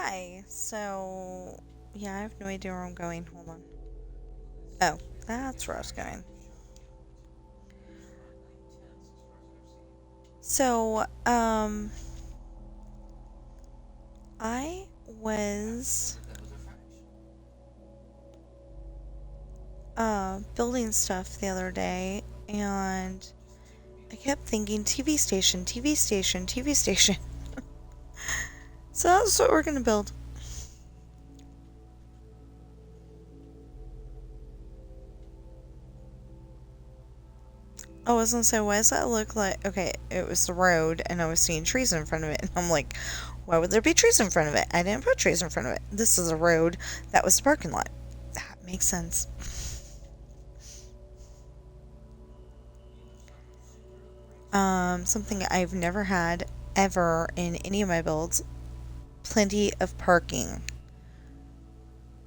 Hi. So, yeah, I have no idea where I'm going. Hold on. Oh, that's where I was going. So, I was building stuff the other day, and I kept thinking TV station, TV station, TV station. So that's what we're gonna build. I was gonna say, why does that look like? Okay, it was the road, and I was seeing trees in front of it, and I'm like, why would there be trees in front of it? I didn't put trees in front of it. This is a road. That was the parking lot. That makes sense. Something I've never had ever in any of my builds. Plenty of parking.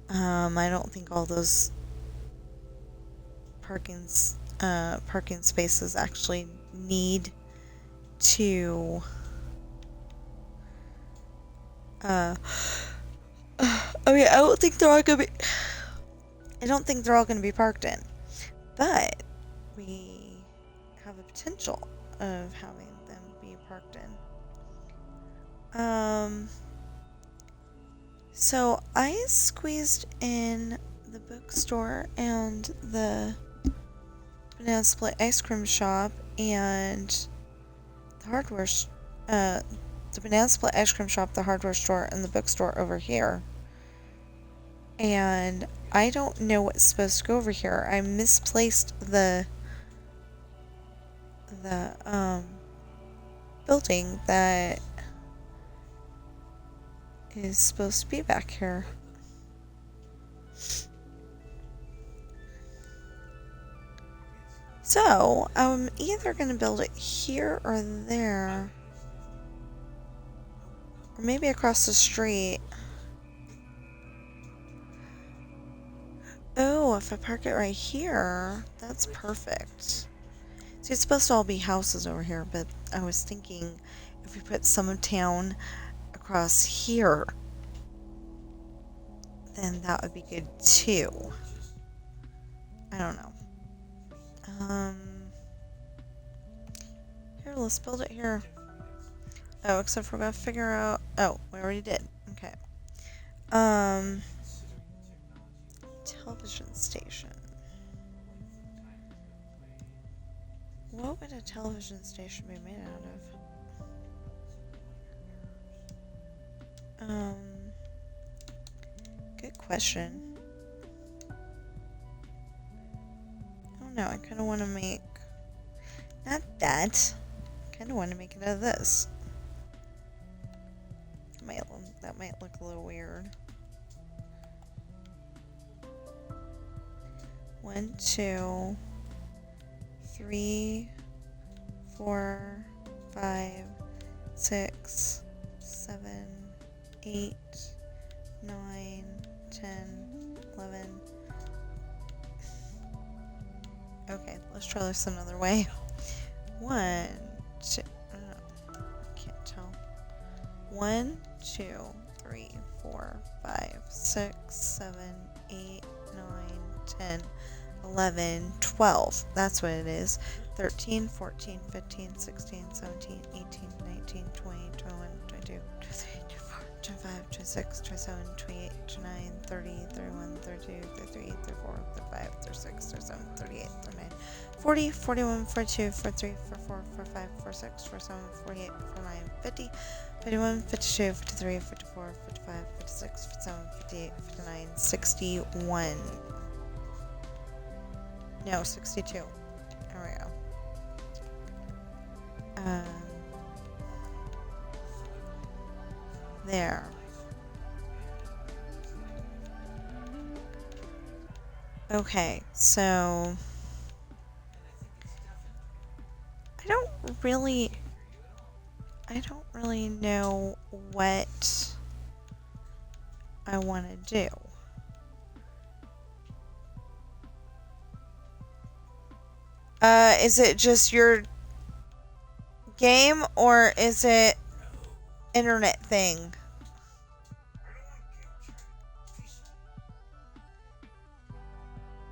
I don't think all those parking spaces actually need to uh I mean, I don't think they're all gonna be parked in. But we have a potential of having them be parked in. So I squeezed in the bookstore and the banana split ice cream shop and the the banana split ice cream shop, the hardware store, and the bookstore over here. And I don't know what's supposed to go over here. I misplaced the building that is supposed to be back here. So, I'm either going to build it here or there. Or maybe across the street. Oh, if I park it right here, that's perfect. See, it's supposed to all be houses over here, but I was thinking if we put some of town across here, then that would be good too. I don't know. Here, let's build it here. Oh, except for we gotta figure out... Oh, we already did. Okay. Television station. What would a television station be made out of? Good question. I don't know, I kinda wanna make... Not that. I kinda wanna make it out of this. That might look a little weird. 1, 2, 3, 4, 5, 6, 7, 8, 9, 10, 11. Okay, let's try this another way. 1, 2, I can't tell. 1, 2, 3, 4, 5, 6, 7, 8, 9, 10, 11, 12. That's what it is. 13, 14, 15, 16, 17, 18, 19, 20, 21, 22, 23, 24, 25, 26, 27, 28, 29, 30, 31, 32, 33, 34, 35, 36, 37, 38, 39, 40, 41, 42, 43, 44, 45, 46, 47, 48, 49, 50, 51, 52, 53, 54, 55, 56, 57, 58, 59, 61. No, 62. There we go. There. Okay, so... I don't really know what I want to do. Is it just your game or is it internet thing?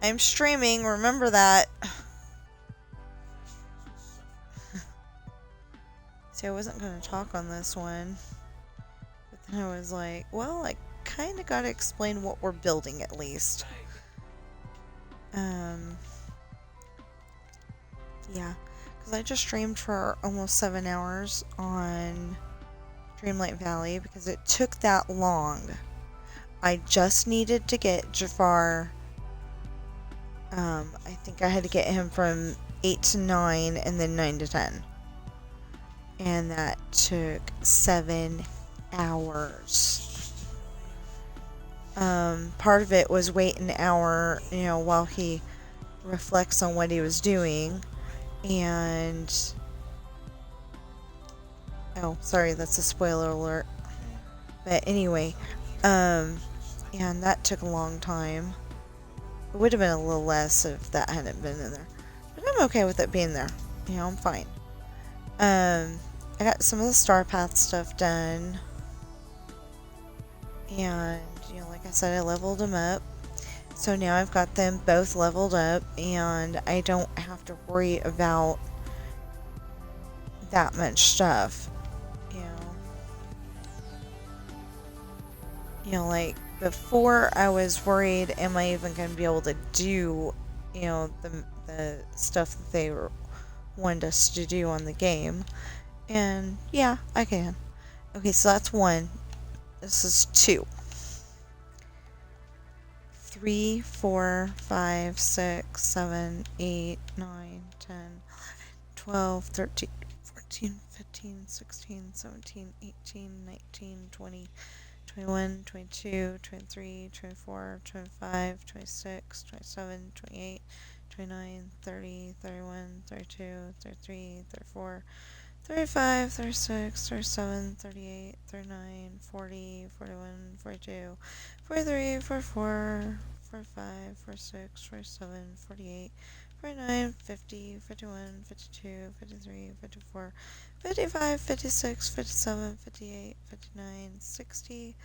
I'm streaming, remember that. See, I wasn't going to talk on this one. But then I was like, well, I kind of got to explain what we're building at least. Yeah. Because I just streamed for almost 7 hours on Dreamlight Valley because it took that long. I just needed to get Jafar. I think I had to get him from 8 to 9 and then 9 to 10. And that took 7 hours. Part of it was wait an hour, while he reflects on what he was doing. And... oh, sorry, that's a spoiler alert. But anyway, and that took a long time. It would have been a little less if that hadn't been in there. But I'm okay with it being there. I'm fine. I got some of the Star Path stuff done. And, like I said, I leveled them up. So now I've got them both leveled up. And I don't have to worry about that much stuff. Like before I was worried, am I even going to be able to do, the stuff that they wanted us to do on the game. And yeah, I can. Okay, so that's 1. This is 2. 3, 4, 5, 6, 7, 8, 9, 10, 11, 12, 13, 14, 15, 16, 17, 18, 19, 20, 21, 22, 23, 24, 25, 26, 27, 28, 29, 30, 31, 32, 33, 34, 35, 36, 37, 38, 39, 40, 41, 42, 43, 44, 45, 46, 47, 48, 49, 50, 51, 52, 53, 54, 55, 56, 57, 58, 59, 60,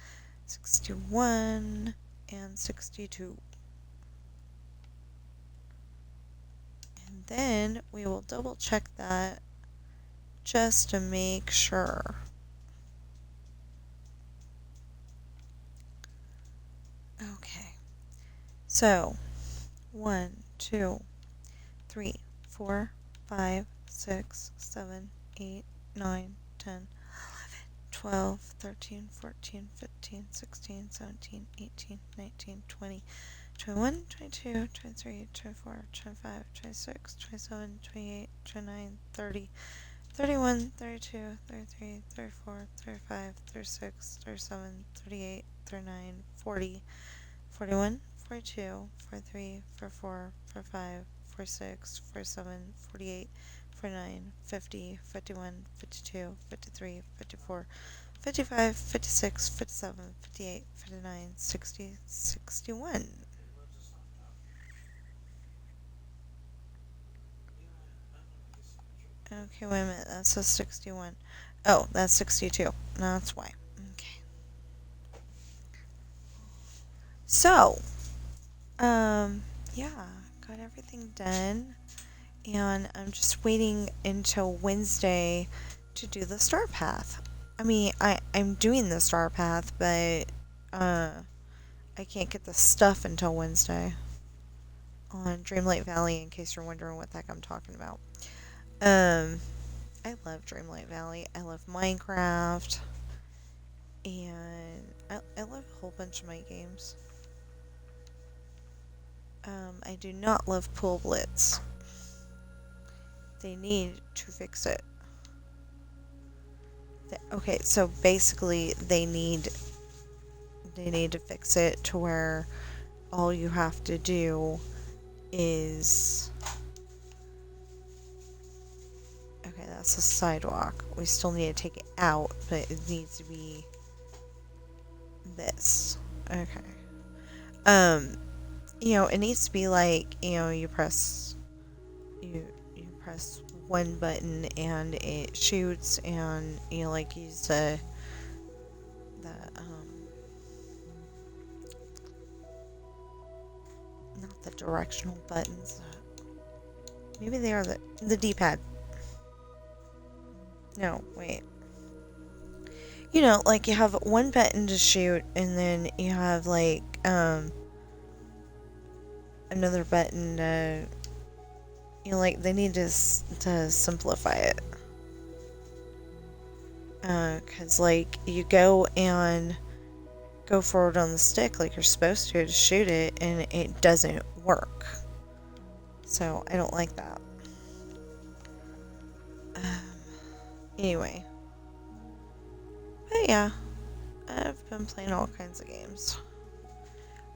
61, and 62. And then we will double check that just to make sure. Okay. So, 1, 2, 3, 4, 5, 6, 7, 8, 9, 10, 11, 12, 13, 14, 15, 16, 17, 18, 19, 20, 21, 22, 23, 24, 25, 26, 27, 28, 29, 30, 31, 32, 33, 34, 35, 36, 37, 38, 39, 40, 41, 42, 43, 44, 45, 46, 47, 48, 49, 50, 51, 52, 53, 54, 55, 56, 57, 58, 59, 60, 61. Okay, wait a minute. That says 61. Oh, that's 62. That's why. Okay. So, yeah, got everything done. And I'm just waiting until Wednesday to do the Star Path. I mean, I'm doing the Star Path, but, I can't get the stuff until Wednesday on Dreamlight Valley, in case you're wondering what the heck I'm talking about. I love Dreamlight Valley. I love Minecraft. And I love a whole bunch of my games. I do not love Pool Blitz. They need to fix it. Okay, so basically they need to fix it to where all you have to do is... okay, that's a sidewalk. We still need to take it out, but it needs to be this. Okay. It needs to be like, you press one button and it shoots, and like use the not the directional buttons. Maybe they are the D-pad. No, wait. You know, like you have one button to shoot, and then you have like another button to, you know, like they need to simplify it. Cause like you go and go forward on the stick like you're supposed to shoot it, and it doesn't work. So I don't like that. Anyway. But yeah, I've been playing all kinds of games.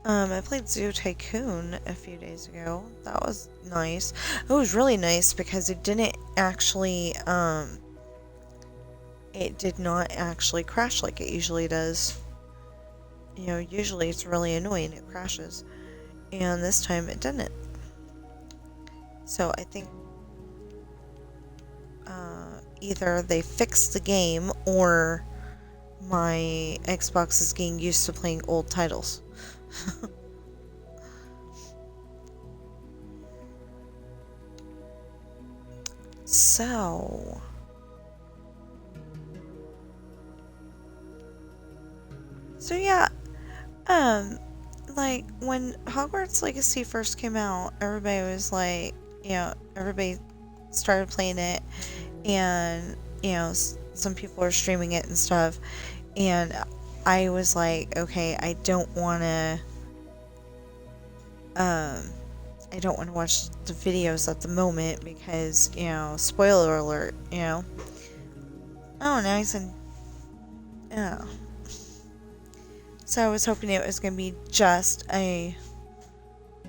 I played Zoo Tycoon a few days ago. That was nice. It was really nice because it didn't actually, it did not actually crash like it usually does. You know, usually it's really annoying, it crashes. And this time it didn't. So I think either they fixed the game or my Xbox is getting used to playing old titles. So yeah, like when Hogwarts Legacy first came out, everybody was like, you know, everybody started playing it, and you know, some people were streaming it and stuff, and I was like, okay, I don't want to watch the videos at the moment because, you know, spoiler alert, you know. Oh, now he's in. Oh. So I was hoping it was going to be just a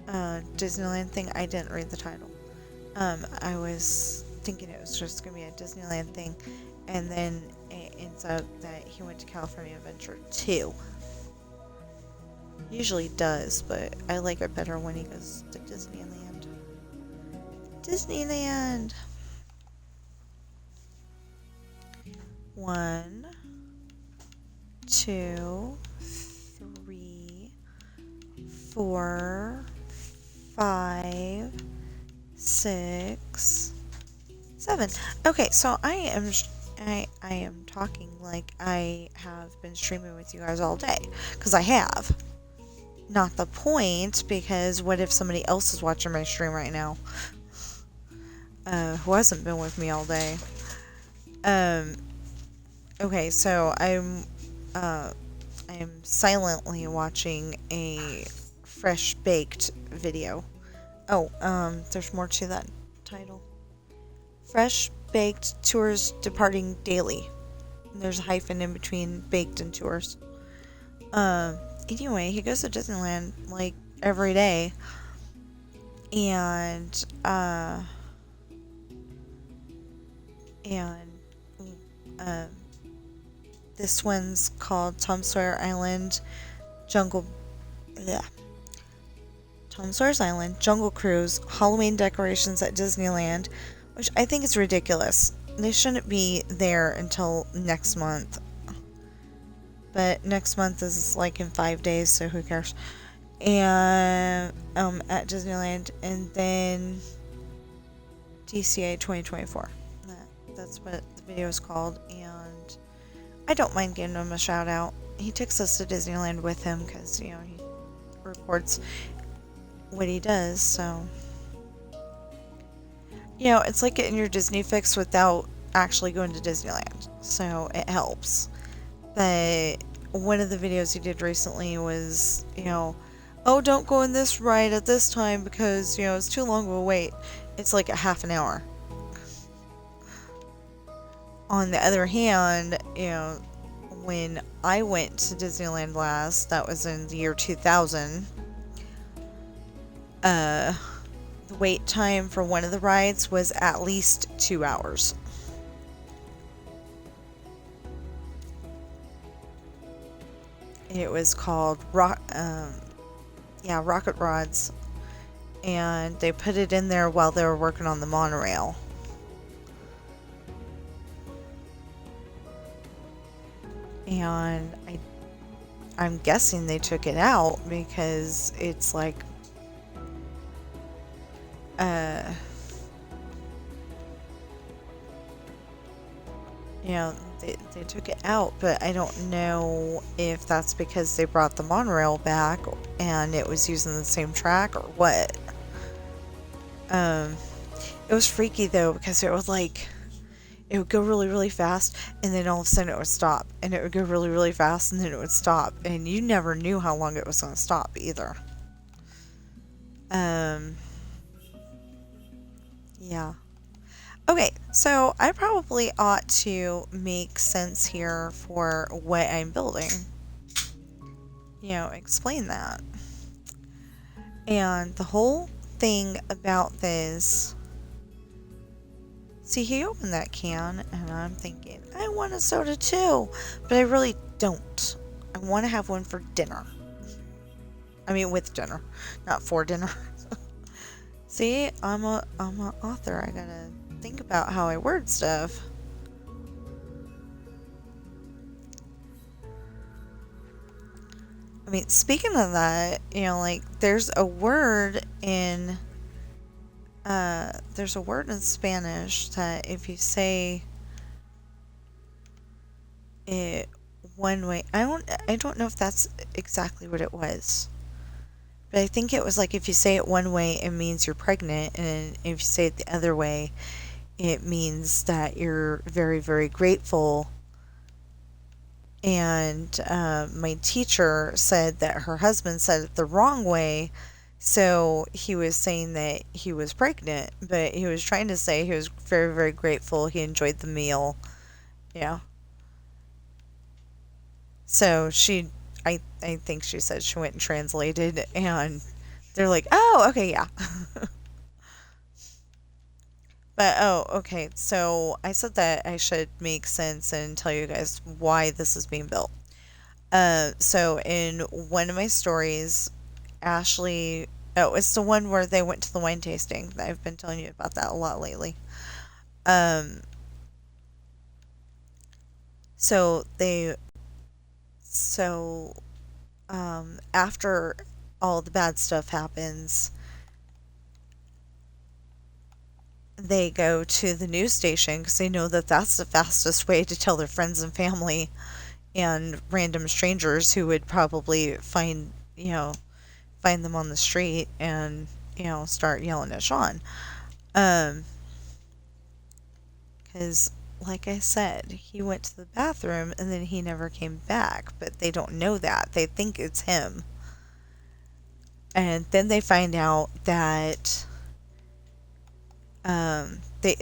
Disneyland thing. I didn't read the title. I was thinking it was just going to be a Disneyland thing, and then it ends up that he went to California Adventure 2. Usually does, but I like it better when he goes to Disneyland. Disneyland! 1, 2, 3, 4, 5, 6, 7. Okay, so I am talking like I have been streaming with you guys all day, because I have. Not the point, because what if somebody else is watching my stream right now? Who hasn't been with me all day. Okay, so I am silently watching a fresh baked video. Oh, there's more to that title. Fresh baked tours departing daily. And there's a hyphen in between baked and tours. Anyway, he goes to Disneyland like every day, and this one's called Tom Sawyer Island Jungle. Yeah. Tom Sawyer's Island Jungle Cruise Halloween decorations at Disneyland, which I think is ridiculous. They shouldn't be there until next month. But next month is like in 5 days, so who cares? And at Disneyland, and then DCA 2024. That's what the video is called, and I don't mind giving him a shout out. He takes us to Disneyland with him because, you know, he records what he does, so. You know, it's like getting your Disney fix without actually going to Disneyland, so it helps. But one of the videos he did recently was, you know, oh, don't go in this ride at this time because, you know, it's too long of a wait. It's like a half an hour. On the other hand, you know, when I went to Disneyland last, that was in the year 2000, the wait time for one of the rides was at least 2 hours. It was called Rocket Rods, and they put it in there while they were working on the monorail. And I'm guessing they took it out because it's like uh, you know, they took it out, but I don't know if that's because they brought the monorail back and it was using the same track or what. It was freaky though because it was like it would go really, really fast, and then all of a sudden it would stop, and it would go really, really fast, and then it would stop, and you never knew how long it was going to stop either. Yeah. Okay, so I probably ought to make sense here for what I'm building. You know, explain that. And the whole thing about this. See, he opened that can, and I'm thinking, I want a soda too, but I really don't. I want to have one for dinner. I mean, with dinner, not for dinner. See, I'm a author. I gotta think about how I word stuff. I mean, speaking of that, you know, like there's a word in Spanish that if you say it one way, I don't know if that's exactly what it was. But I think it was like if you say it one way, it means you're pregnant, and if you say it the other way, it means that you're very, very grateful. And my teacher said that her husband said it the wrong way, so he was saying that he was pregnant, but he was trying to say he was very, very grateful. He enjoyed the meal. Yeah. So I think she said she went and translated, and they're like, oh, okay, yeah. But, oh, okay, so I said that I should make sense and tell you guys why this is being built. So in one of my stories, Ashley, oh, it's the one where they went to the wine tasting. I've been telling you about that a lot lately. Um, so they, so, after all the bad stuff happens, they go to the news station because they know that that's the fastest way to tell their friends and family and random strangers who would probably find them on the street and, start yelling at Sean. Um, because, like I said, he went to the bathroom and then he never came back, but they don't know that. They think it's him. And then they find out that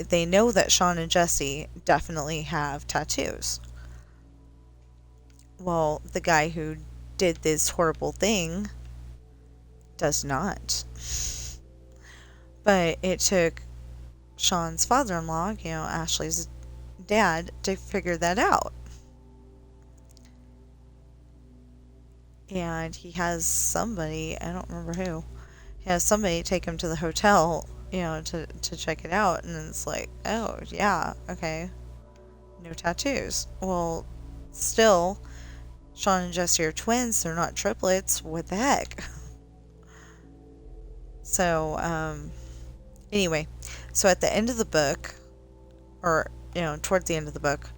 they know that Sean and Jesse definitely have tattoos. Well, the guy who did this horrible thing does not. But it took Sean's father-in-law, Ashley's dad, to figure that out. And he has somebody, I don't remember who, he has somebody take him to the hotel, to check it out. And it's like, oh, yeah, okay, no tattoos. Well, still, Sean and Jesse are twins. They're not triplets. What the heck? So, anyway, so at the end of the book, or, towards the end of the book,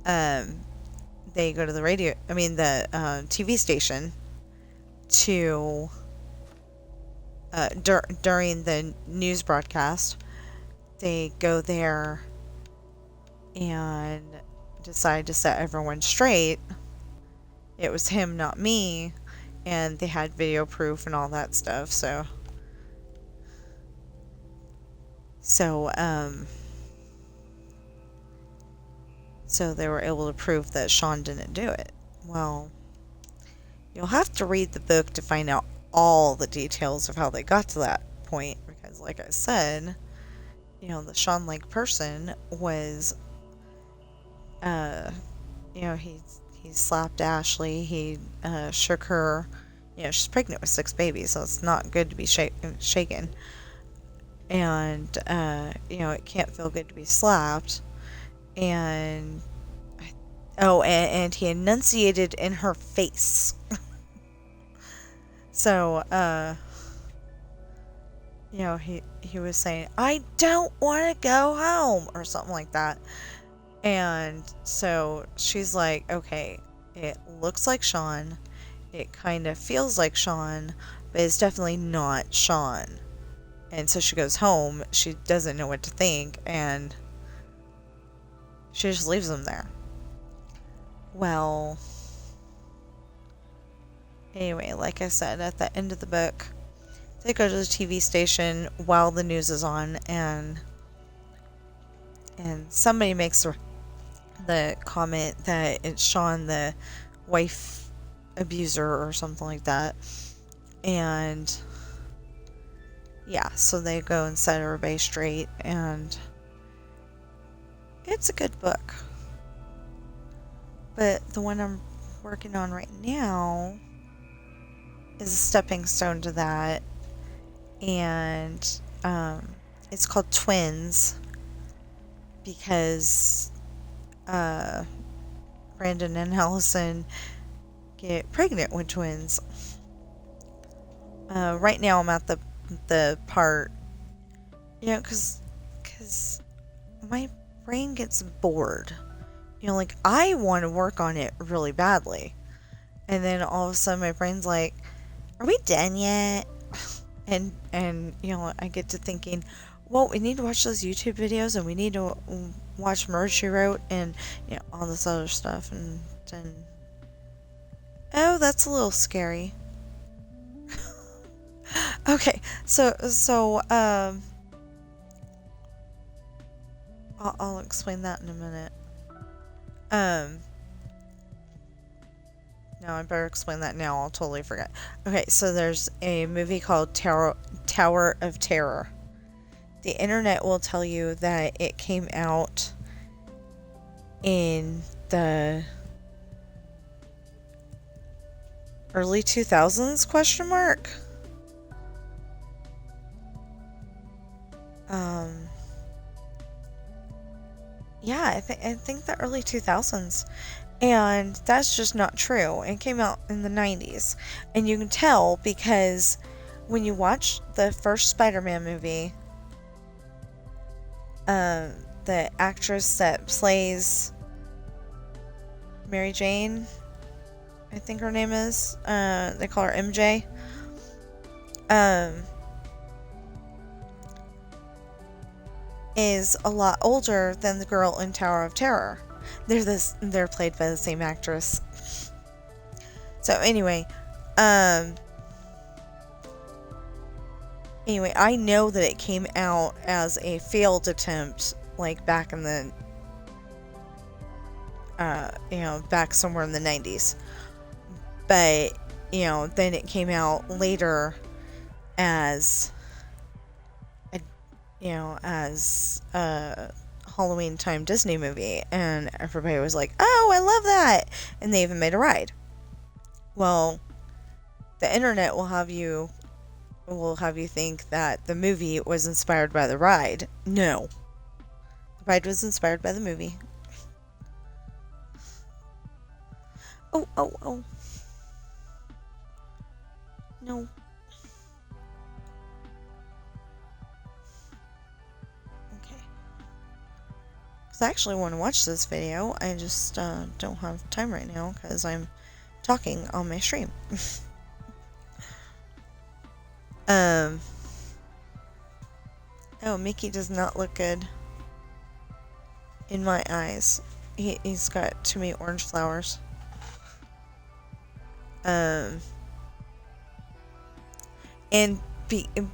they go to the TV station to, during the news broadcast, they go there and decide to set everyone straight. It was him, not me, and they had video proof and all that stuff, so they were able to prove that Sean didn't do it. Well, you'll have to read the book to find out all the details of how they got to that point, because like I said, the Sean-like person was, he slapped Ashley, he shook her, she's pregnant with 6 babies, so it's not good to be shaken. And, it can't feel good to be slapped. And, and he enunciated in her face. So, you know, he was saying, I don't want to go home, or something like that. And so she's like, okay, it looks like Sean. It kind of feels like Sean, but it's definitely not Sean. And so she goes home. She doesn't know what to think, and she just leaves him there. Well, anyway, like I said, at the end of the book, they go to the TV station while the news is on, and somebody makes the comment that it's Sean, the wife abuser, or something like that. And yeah, so they go and set everybody straight, and it's a good book. But the one I'm working on right now is a stepping stone to that, and it's called Twins, because Brandon and Allison get pregnant with twins. Right now I'm at the part, you know, because my brain gets bored. You know, like, I want to work on it really badly. And then all of a sudden my brain's like, are we done yet? And you know, I get to thinking, well, we need to watch those YouTube videos, and we need to watch Murder, She Wrote, and, you know, all this other stuff. And then, oh, that's a little scary. Okay, so I'll explain that in a minute. No, I better explain that now. I'll totally forget. Okay, so there's a movie called Tower of Terror. The internet will tell you that it came out in the early 2000s, question mark? Yeah, I think the early 2000s. And that's just not true. It came out in the 90s. And you can tell because when you watch the first Spider-Man movie, the actress that plays Mary Jane, I think her name is, they call her MJ, is a lot older than the girl in Tower of Terror. They're played by the same actress. So anyway, I know that it came out as a failed attempt, like back in the, back somewhere in the 90s. But, then it came out later as a Halloween time Disney movie, and everybody was like, oh, I love that, and they even made a ride. Well, the internet will have you think that the movie was inspired by the ride. No. The ride was inspired by the movie. Oh. No. I actually want to watch this video. I just don't have time right now because I'm talking on my stream. Oh, Mickey does not look good in my eyes. He's got too many orange flowers. And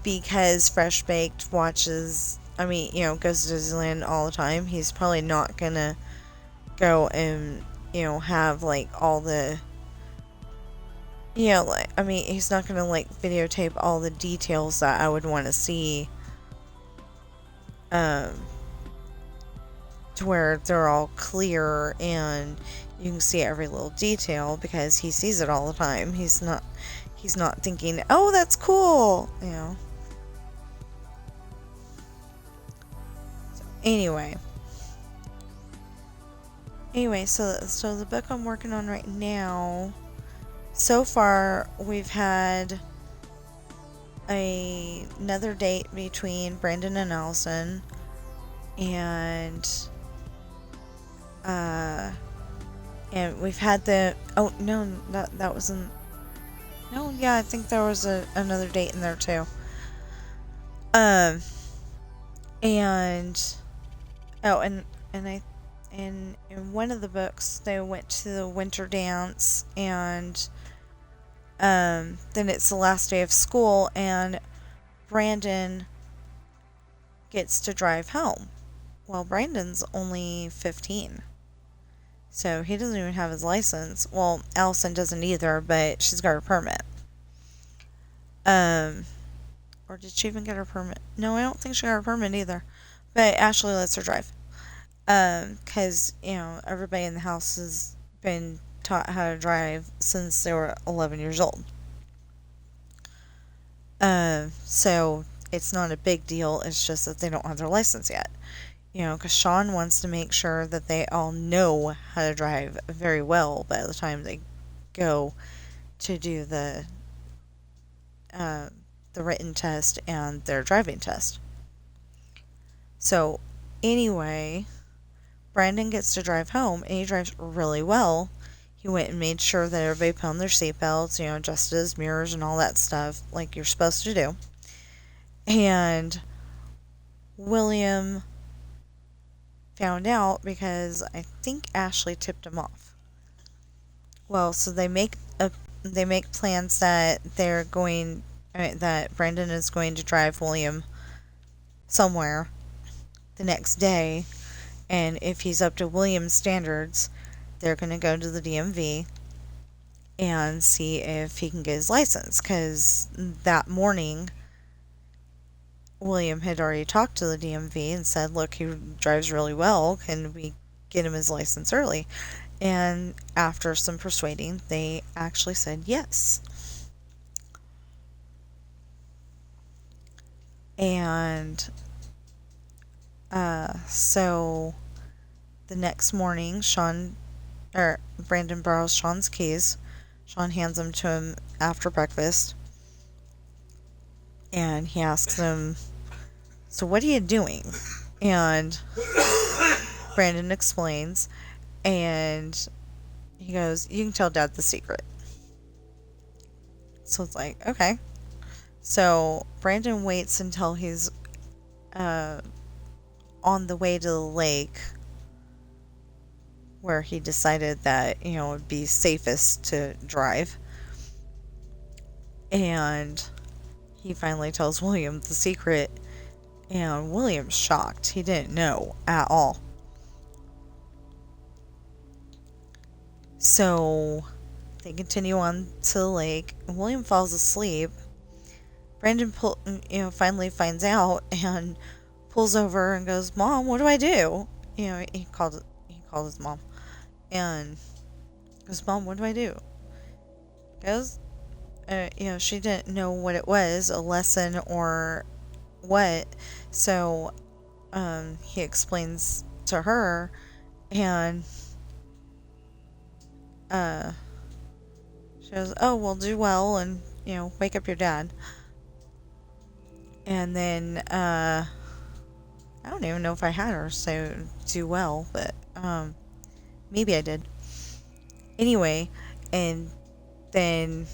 because Fresh Baked watches, goes to Disneyland all the time, he's probably not gonna go and, have, like, all the, he's not gonna, like, videotape all the details that I would want to see, to where they're all clear and you can see every little detail, because he sees it all the time. He's not thinking, oh, that's cool, Anyway, so the book I'm working on right now, so far we've had another date between Brandon and Allison, and we've had oh no, that wasn't. No, yeah, I think there was another date in there too. Um, and oh, and in one of the books they went to the winter dance, and then it's the last day of school, and Brandon gets to drive home. Well, Brandon's only 15. So he doesn't even have his license. Well, Allison doesn't either, but she's got her permit. Or did she even get her permit? No, I don't think she got her permit either. But Ashley lets her drive. 'Cause, everybody in the house has been taught how to drive since they were 11 years old. So it's not a big deal. It's just that they don't have their license yet. Because Sean wants to make sure that they all know how to drive very well by the time they go to do the written test and their driving test. So anyway, Brandon gets to drive home, and he drives really well. He went and made sure that everybody put on their seatbelts, adjusted his mirrors and all that stuff like you're supposed to do. And William found out because I think Ashley tipped him off. Well, so they make plans that that Brandon is going to drive William somewhere the next day, and if he's up to William's standards, they're going to go to the DMV and see if he can get his license, because that morning William had already talked to the DMV and said, look, he drives really well, can we get him his license early? And after some persuading, they actually said yes. And so the next morning, Brandon borrows Sean's keys. Sean hands them to him after breakfast. And he asks him, so what are you doing? And Brandon explains. And he goes, you can tell Dad the secret. So it's like, okay. So Brandon waits until he's on the way to the lake where he decided that, it would be safest to drive. And he finally tells William the secret. And William's shocked. He didn't know at all. So they continue on to the lake. William falls asleep. Brandon finally finds out and pulls over and goes, Mom, what do I do? He called his mom and goes, Mom, what do I do? Goes, she didn't know what it was, a lesson or what. So he explains to her, and she goes, oh, well, do well and, wake up your dad. And then, I don't even know if I had her say do well, but, maybe I did. Anyway, and then,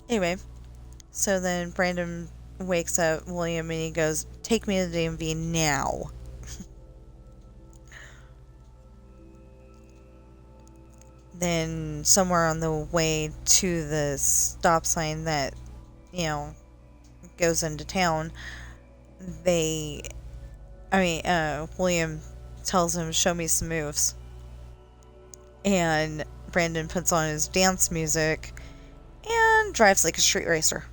anyway, so then Brandon wakes up William and he goes, take me to the DMV now. Then somewhere on the way to the stop sign that, goes into town, William tells him, show me some moves. And Brandon puts on his dance music and drives like a street racer.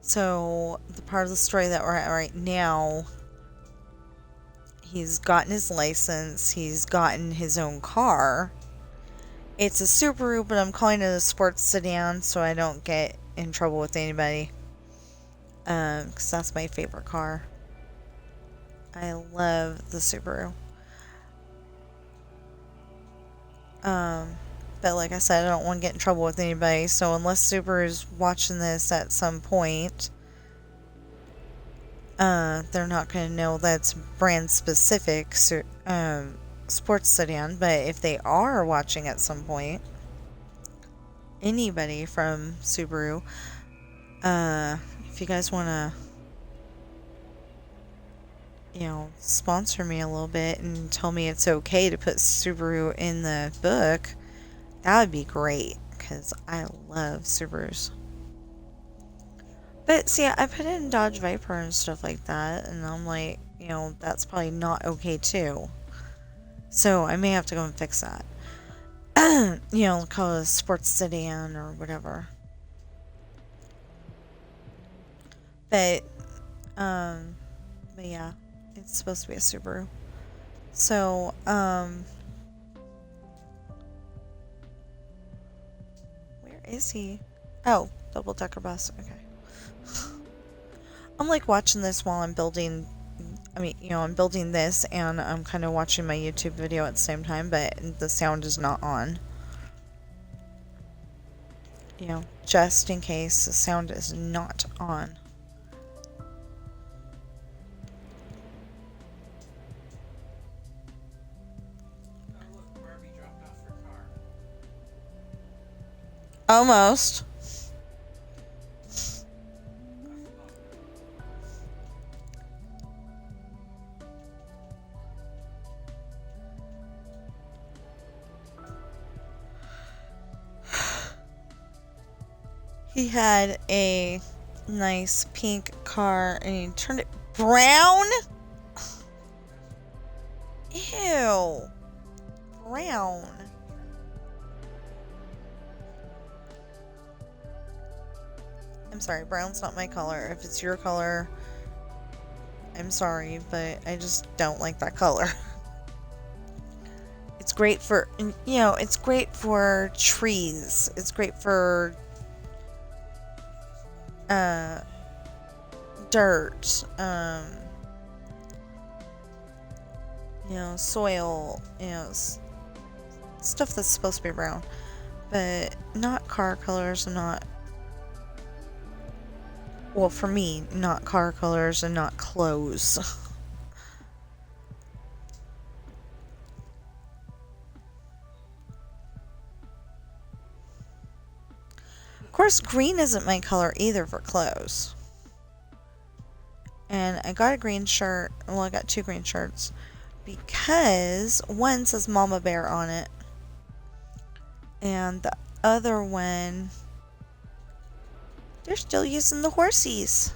So, the part of the story that we're at right now, he's gotten his license, he's gotten his own car. It's a Subaru, but I'm calling it a sports sedan so I don't get in trouble with anybody. Because that's my favorite car. I love the Subaru. But like I said, I don't want to get in trouble with anybody, so unless Subaru's watching this at some point, they're not going to know that's brand specific sports sedan. But if they are watching at some point, anybody from Subaru, if you guys want to, sponsor me a little bit and tell me it's okay to put Subaru in the book, that would be great, because I love Subarus. But see, I put in Dodge Viper and stuff like that, and I'm like, that's probably not okay too. So I may have to go and fix that. Call it a sports sedan or whatever. But yeah, it's supposed to be a Subaru. So, where is he? Oh, double-decker bus. Okay. I'm like watching this while I'm building. I'm building this and I'm kind of watching my YouTube video at the same time, but the sound is not on. Just in case the sound is not on. Almost. He had a nice pink car and he turned it brown? Ew. Brown. I'm sorry, brown's not my color. If it's your color, I'm sorry, but I just don't like that color. It's great for, it's great for trees. It's great for dirt, soil, stuff that's supposed to be brown, but not car colors and not, well, for me, not car colors and not clothes. Of course, green isn't my color either for clothes. And I got a green shirt. Well, I got 2 green shirts because one says Mama Bear on it, and the other one, they're still using the horsies.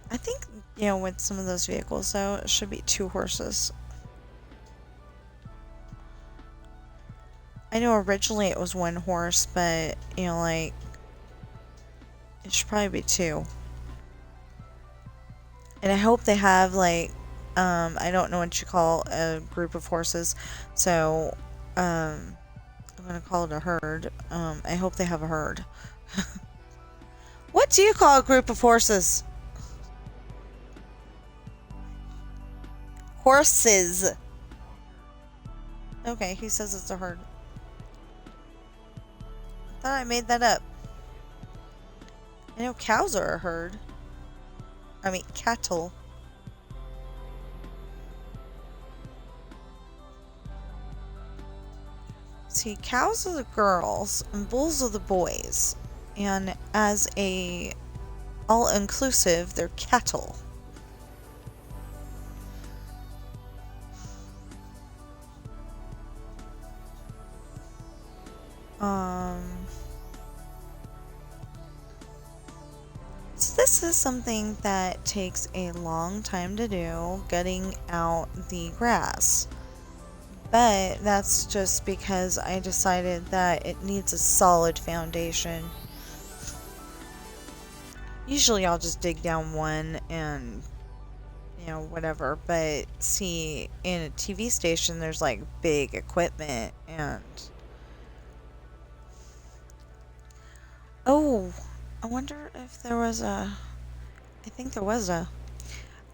I think, with some of those vehicles, though, it should be 2 horses. I know originally it was 1 horse, but, it should probably be 2. And I hope they have, I don't know what you call a group of horses, so, I'm gonna call it a herd. I hope they have a herd. What do you call a group of horses? Horses. Okay, he says it's a herd. I thought I made that up. I know cows are a herd. I mean, cattle. See, cows are the girls and bulls are the boys. And as a all-inclusive, they're cattle. So this is something that takes a long time to do, gutting out the grass. But that's just because I decided that it needs a solid foundation. Usually I'll just dig down one and, whatever. But see, in a TV station, there's like big equipment and... Oh, I wonder if there was a... I think there was a...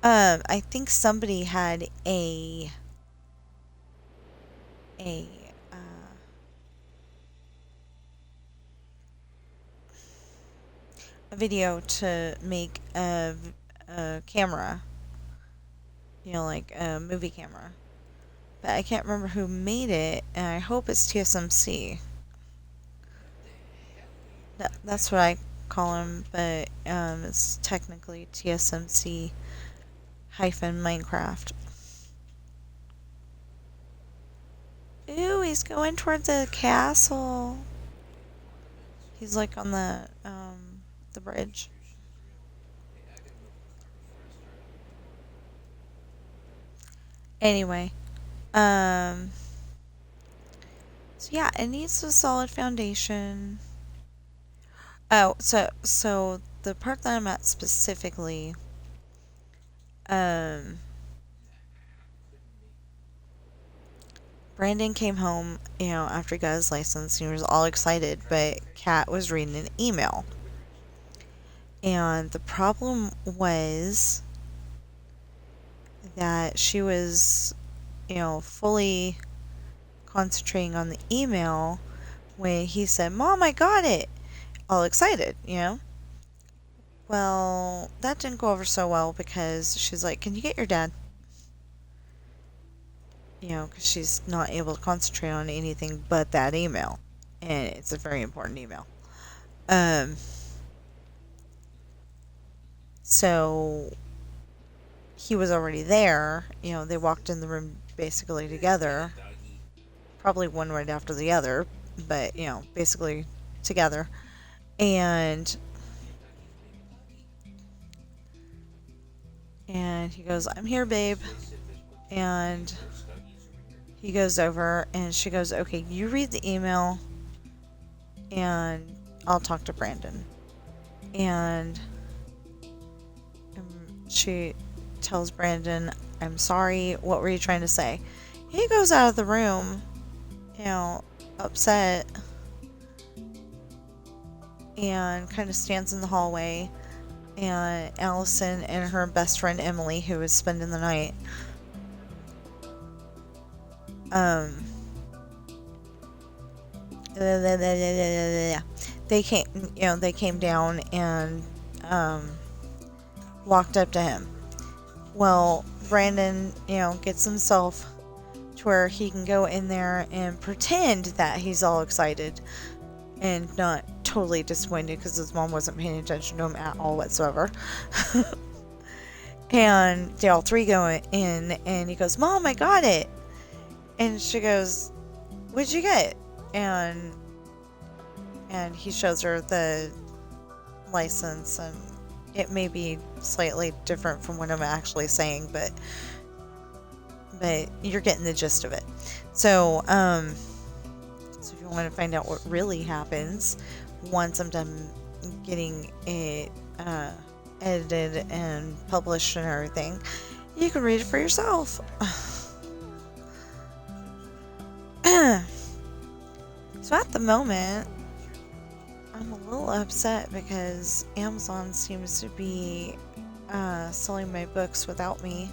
I think somebody had a a video to make a camera, like a movie camera. But I can't remember who made it, and I hope it's TSMC. That's what I call him, but it's technically TSMC hyphen Minecraft. Ooh, he's going toward the castle. He's like on the bridge. Anyway, so yeah, it needs a solid foundation. Oh, so the part that I'm at specifically, Brandon came home, after he got his license, and he was all excited, but Kat was reading an email. And the problem was that she was, fully concentrating on the email when he said, "Mom, I got it!" All excited. Well, that didn't go over so well because she's like, "Can you get your dad?" Because she's not able to concentrate on anything but that email. And it's a very important email. So he was already there. They walked in the room basically together. Probably one right after the other, but, basically together. And he goes, "I'm here, babe." And he goes over and she goes, "Okay, you read the email and I'll talk to Brandon." And she tells Brandon, "I'm sorry, what were you trying to say?" He goes out of the room, upset, and kind of stands in the hallway. And Allison and her best friend Emily, who was spending the night, they came down and walked up to him. Well, Brandon, gets himself to where he can go in there and pretend that he's all excited and not totally disappointed because his mom wasn't paying attention to him at all whatsoever. And they all three go in and he goes, "Mom, I got it." And she goes, "What'd you get?" And he shows her the license, and it may be slightly different from what I'm actually saying, but you're getting the gist of it. So, so if you want to find out what really happens once I'm done getting it edited and published and everything, you can read it for yourself. So at the moment, I'm a little upset because Amazon seems to be selling my books without me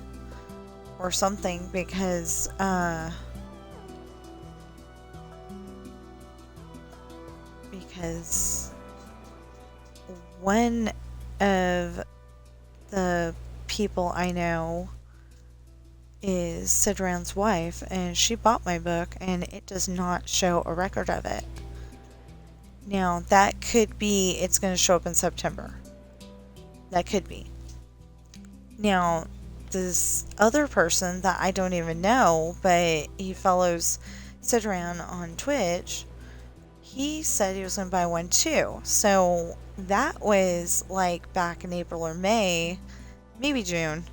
or something, because one of the people I know is Sidran's wife, and she bought my book, and it does not show a record of it. Now, that could be it's going to show up in September. That could be. Now, this other person that I don't even know, but he follows Sidran on Twitch, he said he was going to buy one too. So that was like back in April or May, maybe June.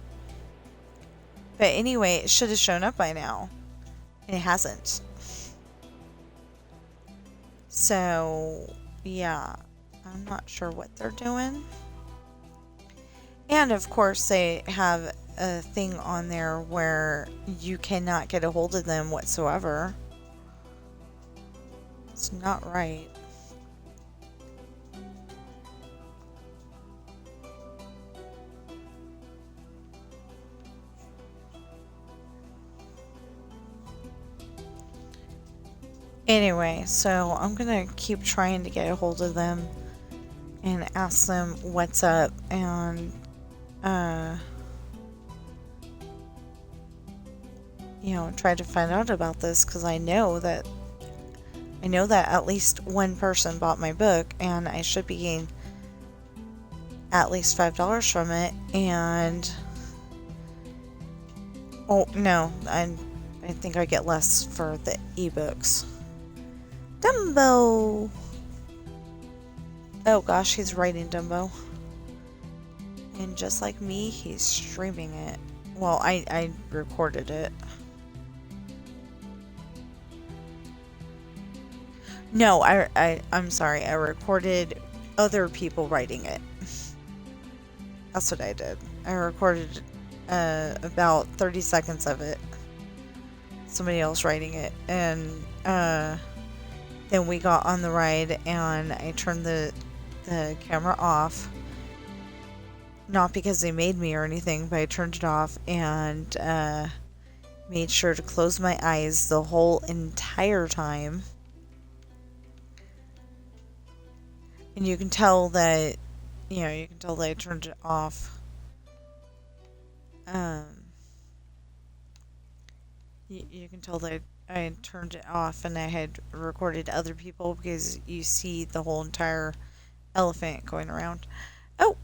But anyway, it should have shown up by now. And it hasn't. So, yeah, I'm not sure what they're doing. And of course, they have a thing on there where you cannot get a hold of them whatsoever. It's not right. Anyway, so I'm gonna keep trying to get a hold of them and ask them what's up and, you know, try to find out about this because I know that at least one person bought my book and I should be getting at least $5 from it. And oh no, I think I get less for the ebooks. Dumbo. Oh gosh, he's writing Dumbo. And just like me, he's streaming it. Well, I recorded it. No, I'm sorry. I recorded other people writing it. That's what I did. I recorded about 30 seconds of it. Somebody else writing it. And then we got on the ride and I turned the camera off. Not because they made me or anything, but I turned it off and made sure to close my eyes the whole entire time. And you can tell that, you can tell that I turned it off. You can tell that I turned it off and I had recorded other people because you see the whole entire elephant going around. Oh!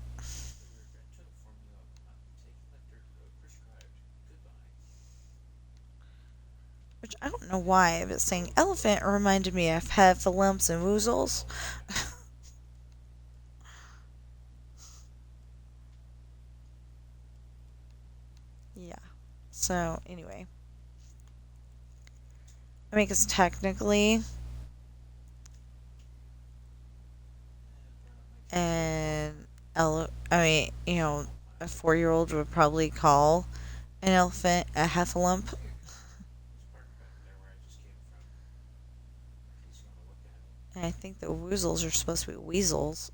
Which I don't know why, but saying elephant reminded me of heffalumps and woozles. Yeah. So, anyway. I mean, because technically, a 4-year-old would probably call an elephant a heffalump. And I think the woozles are supposed to be weasels.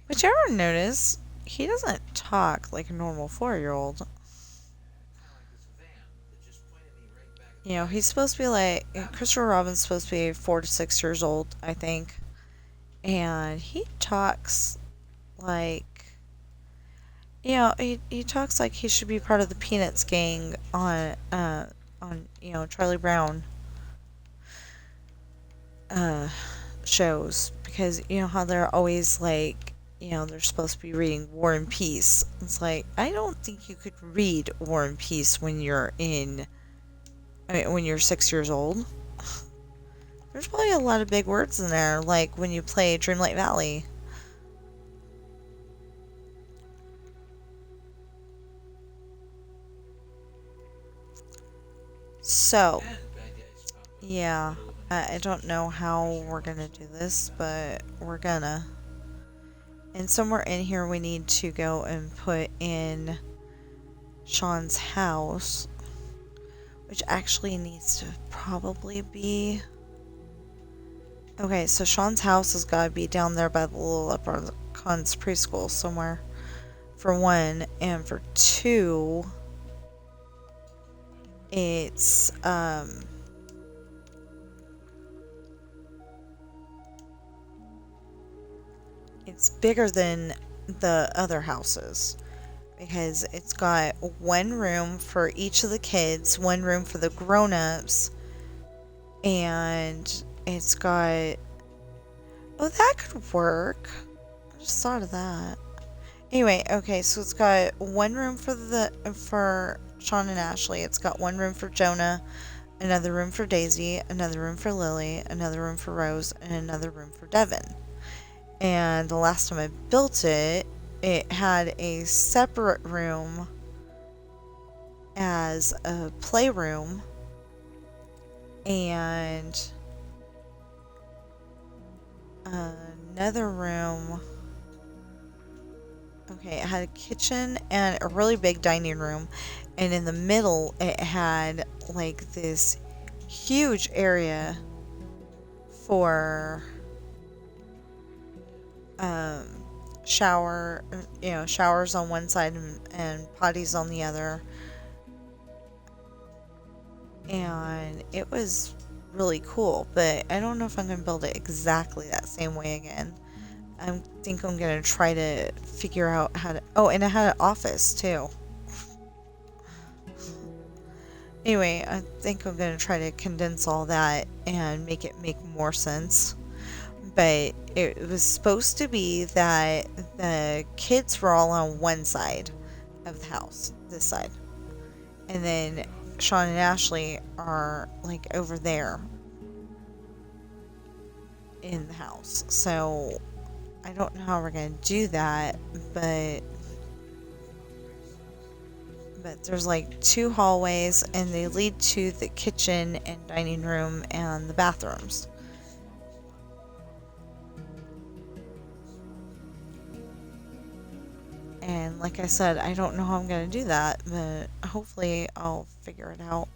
But you ever notice he doesn't talk like a normal 4-year-old? He's supposed to be like Christopher Robin's supposed to be 4 to 6 years old, I think, and he talks like he talks like he should be part of the Peanuts gang on Charlie Brown shows, because you know how they're always like, they're supposed to be reading War and Peace. It's like, I don't think you could read War and Peace when you're 6 years old. There's probably a lot of big words in there, like when you play Dreamlight Valley. So, yeah, I don't know how we're gonna do this, but we're gonna. And somewhere in here we need to go and put in Sean's house, which actually needs to probably be... Okay, so Sean's house has got to be down there by the little Leprechaun's preschool somewhere, for one. And for two, it's, it's bigger than the other houses, because it's got one room for each of the kids, one room for the grown-ups, and it's got... Oh, that could work. I just thought of that. Anyway, okay, so it's got one room for Sean and Ashley. It's got one room for Jonah, another room for Daisy, another room for Lily, another room for Rose, and another room for Devin. And the last time I built it, it had a separate room as a playroom, and another room. Okay, it had a kitchen and a really big dining room, and in the middle it had like this huge area for showers on one side and potties on the other. And it was really cool, but I don't know if I'm going to build it exactly that same way again. I think I'm going to try to figure out how to... Oh, and it had an office, too. Anyway, I think I'm going to try to condense all that and make it make more sense. But it was supposed to be that the kids were all on one side of the house, this side. And then Sean and Ashley are, like, over there in the house. So I don't know how we're going to do that, but there's like 2 hallways and they lead to the kitchen and dining room and the bathrooms. And like I said, I don't know how I'm going to do that, but hopefully I'll figure it out.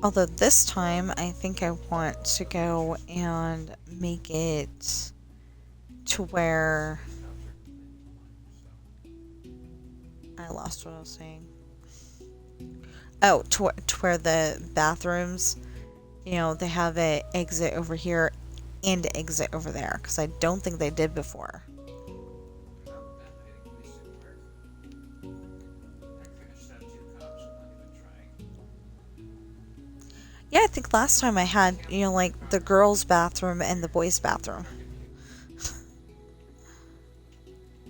Although this time, I think I want to go and make it to where... I lost what I was saying. Oh, to where the bathrooms, they have an exit over here and an exit over there. Because I don't think they did before. Yeah, I think last time I had, like the girls' bathroom and the boys' bathroom.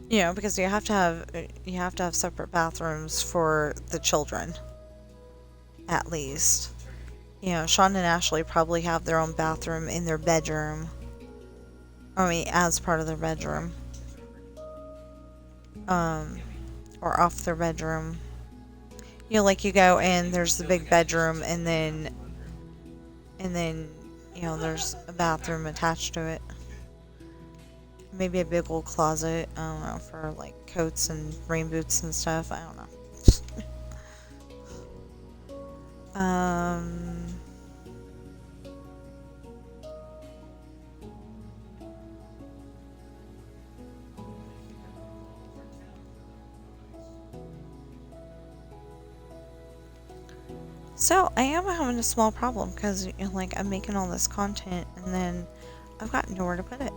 Because you have to have separate bathrooms for the children, at least. Sean and Ashley probably have their own bathroom in their bedroom. I mean, as part of their bedroom. Or off their bedroom. Like you go in, there's the big bedroom, and then there's a bathroom attached to it. Maybe a big old closet, I don't know, for like coats and rain boots and stuff. I don't know. So I am having a small problem because like I'm making all this content and then I've got nowhere to put it.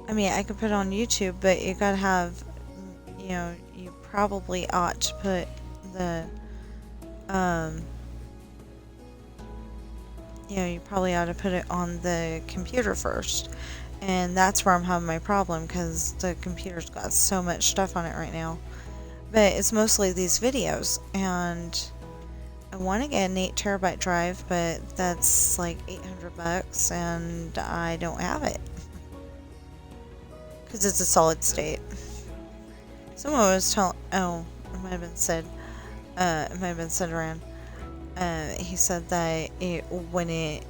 I mean, I could put it on YouTube, but you gotta have, you probably ought to put the, you probably ought to put it on the computer first. And that's where I'm having my problem, because the computer's got so much stuff on it right now. But it's mostly these videos, and I want to get an 8 terabyte drive, but that's like $800, and I don't have it. Because it's a solid state. Someone was telling... Oh, it might have been Sid. It might have been Sid Rand. He said that it wouldn't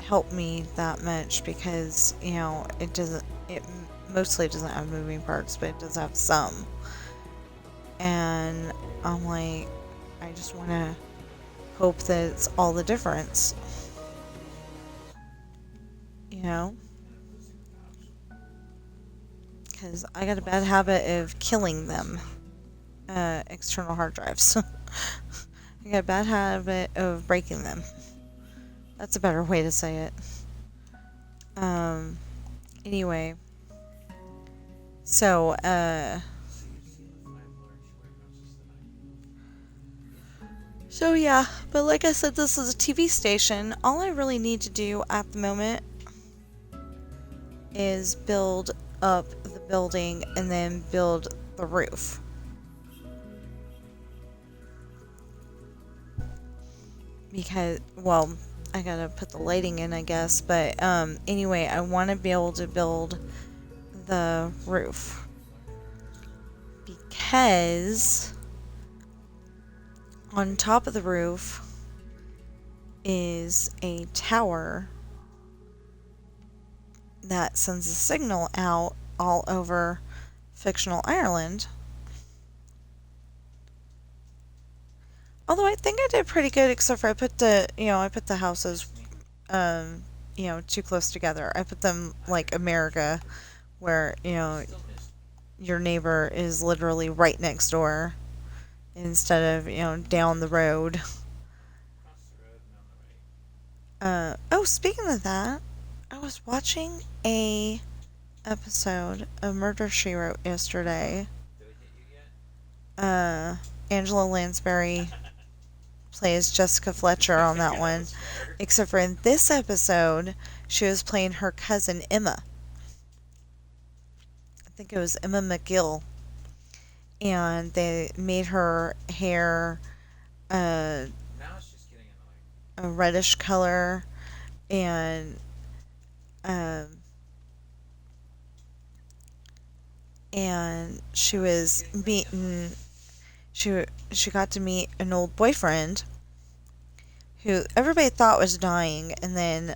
help me that much because, it doesn't... It mostly doesn't have moving parts, but it does have some. And I'm like, I just want to hope that it's all the difference. Because I got a bad habit of killing them. External hard drives. I got a bad habit of breaking them. That's a better way to say it. Anyway. So, So yeah, but like I said, this is a TV station. All I really need to do at the moment is build up the building and then build the roof. Because, well, I gotta put the lighting in, I guess, but anyway, I want to be able to build the roof. Because On top of the roof is a tower that sends a signal out all over fictional Ireland. Although I think I did pretty good, except for I put the houses, too close together. I put them like America, where, your neighbor is literally right next door instead of, down the road. Speaking of that, I was watching a episode of Murder, She Wrote yesterday. Angela Lansbury plays Jessica Fletcher on that one. Except for in this episode, she was playing her cousin Emma. I think it was Emma McGill. And they made her hair a reddish color, and she was meeting. She got to meet an old boyfriend who everybody thought was dying, and then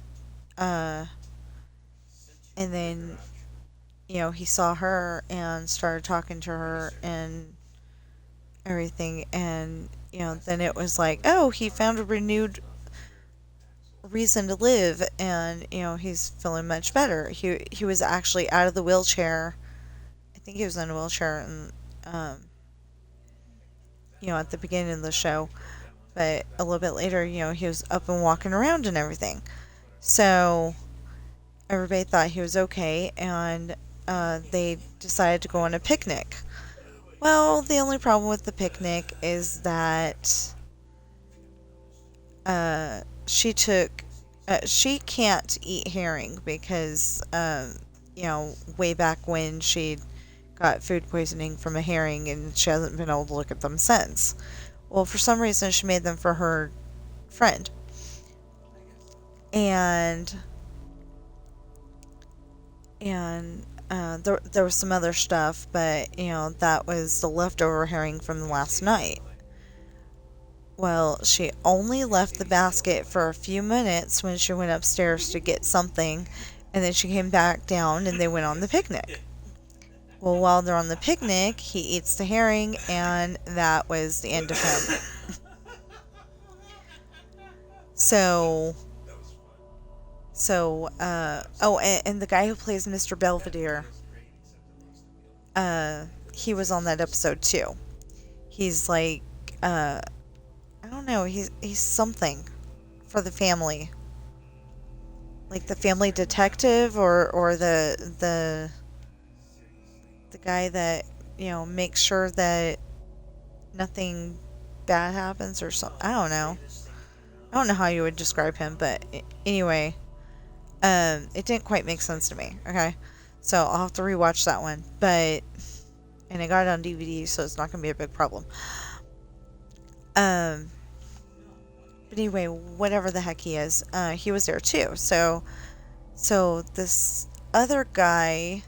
he saw her and started talking to her and everything, and then it was like, oh, he found a renewed reason to live, and he's feeling much better. He was actually out of the wheelchair. I think he was in a wheelchair, and at the beginning of the show, but a little bit later, he was up and walking around and everything. So everybody thought he was okay, and they decided to go on a picnic. Well, the only problem with the picnic is that she can't eat herring because, way back when she got food poisoning from a herring, and she hasn't been able to look at them since. Well, for some reason, she made them for her friend. And there was some other stuff, but, that was the leftover herring from last night. Well, she only left the basket for a few minutes when she went upstairs to get something, and then she came back down and they went on the picnic. Well, while they're on the picnic, he eats the herring, and that was the end of him. And the guy who plays Mr. Belvedere, he was on that episode too. He's like, I don't know, he's something for the family. Like the family detective, or the guy that, makes sure that nothing bad happens or something. I don't know. I don't know how you would describe him, but anyway, it didn't quite make sense to me. Okay, so I'll have to rewatch that one, and I got it on DVD, so it's not gonna be a big problem. But anyway, whatever the heck he is, he was there too. So this other guy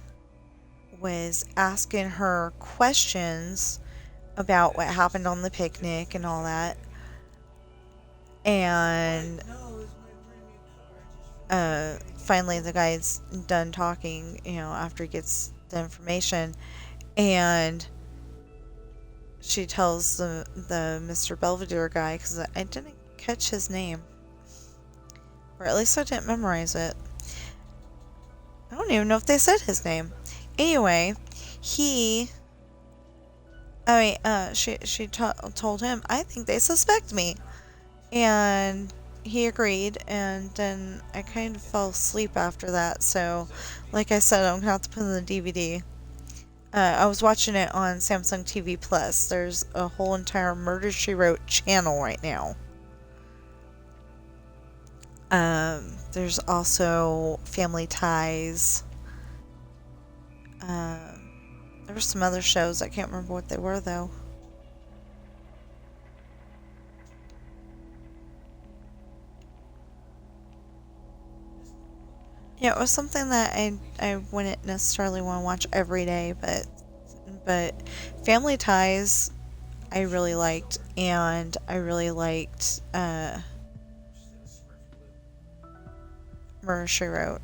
was asking her questions about what happened on the picnic and all that. And finally the guy's done talking, after he gets the information, and she tells the Mr. Belvedere guy, because I didn't catch his name, or at least I didn't memorize it. I don't even know if they said his name. Anyway, she told him, I think they suspect me. And he agreed, and then I kind of fell asleep after that, so like I said, I'm going to have to put in the DVD. I was watching it on Samsung TV Plus. There's a whole entire Murder, She Wrote channel right now. There's also Family Ties. There were some other shows. I can't remember what they were, though. Yeah, it was something that I wouldn't necessarily want to watch every day, but Family Ties, I really liked, and I really liked Murder, She Wrote.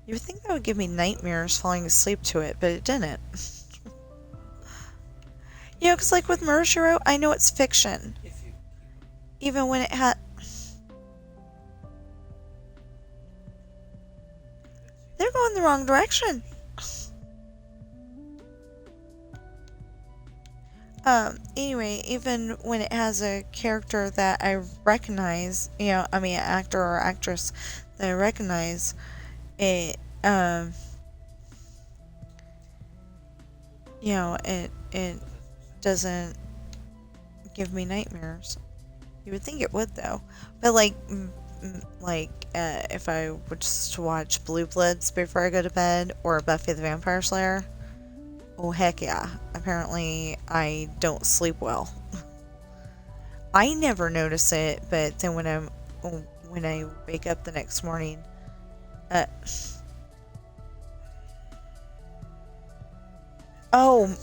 You would think that would give me nightmares falling asleep to it, but it didn't. You know, because like with Murder, She Wrote, I know it's fiction. Even when it had... They're going the wrong direction. Anyway, even when it has a character that I recognize, you know, I mean, an actor or actress that I recognize, it, you know, it doesn't give me nightmares. You would think it would, though. But, like, if I were just to watch Blue Bloods before I go to bed, or Buffy the Vampire Slayer, oh, heck yeah. Apparently, I don't sleep well. I never notice it, but then when I wake up the next morning, oh,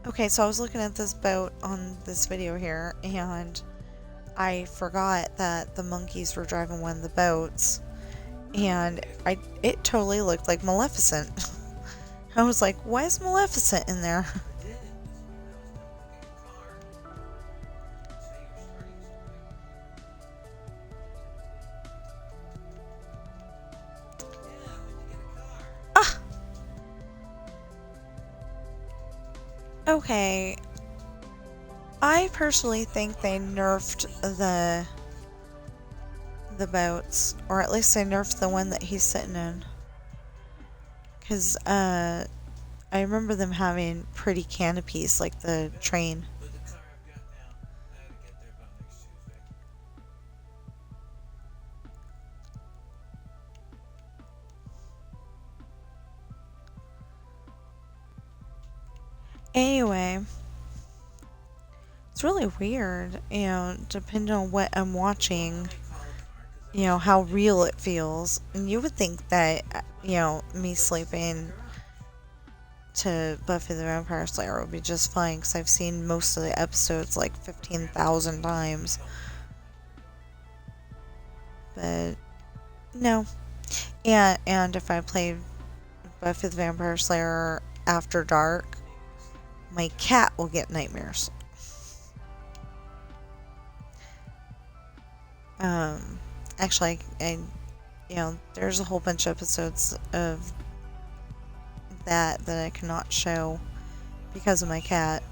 okay, so I was looking at this boat on this video here, and I forgot that the monkeys were driving one of the boats, and it totally looked like Maleficent. I was like, why is Maleficent in there? Ah! Okay. I personally think they nerfed the boats, or at least they nerfed the one that he's sitting in. Because, I remember them having pretty canopies, like the train. Anyway, it's really weird, you know, depending on what I'm watching, you know, how real it feels. And you would think that, you know, me sleeping to Buffy the Vampire Slayer would be just fine, because I've seen most of the episodes like 15,000 times. But, no. And if I played Buffy the Vampire Slayer after dark, my cat will get nightmares. Actually, you know, there's a whole bunch of episodes of that I cannot show because of my cat.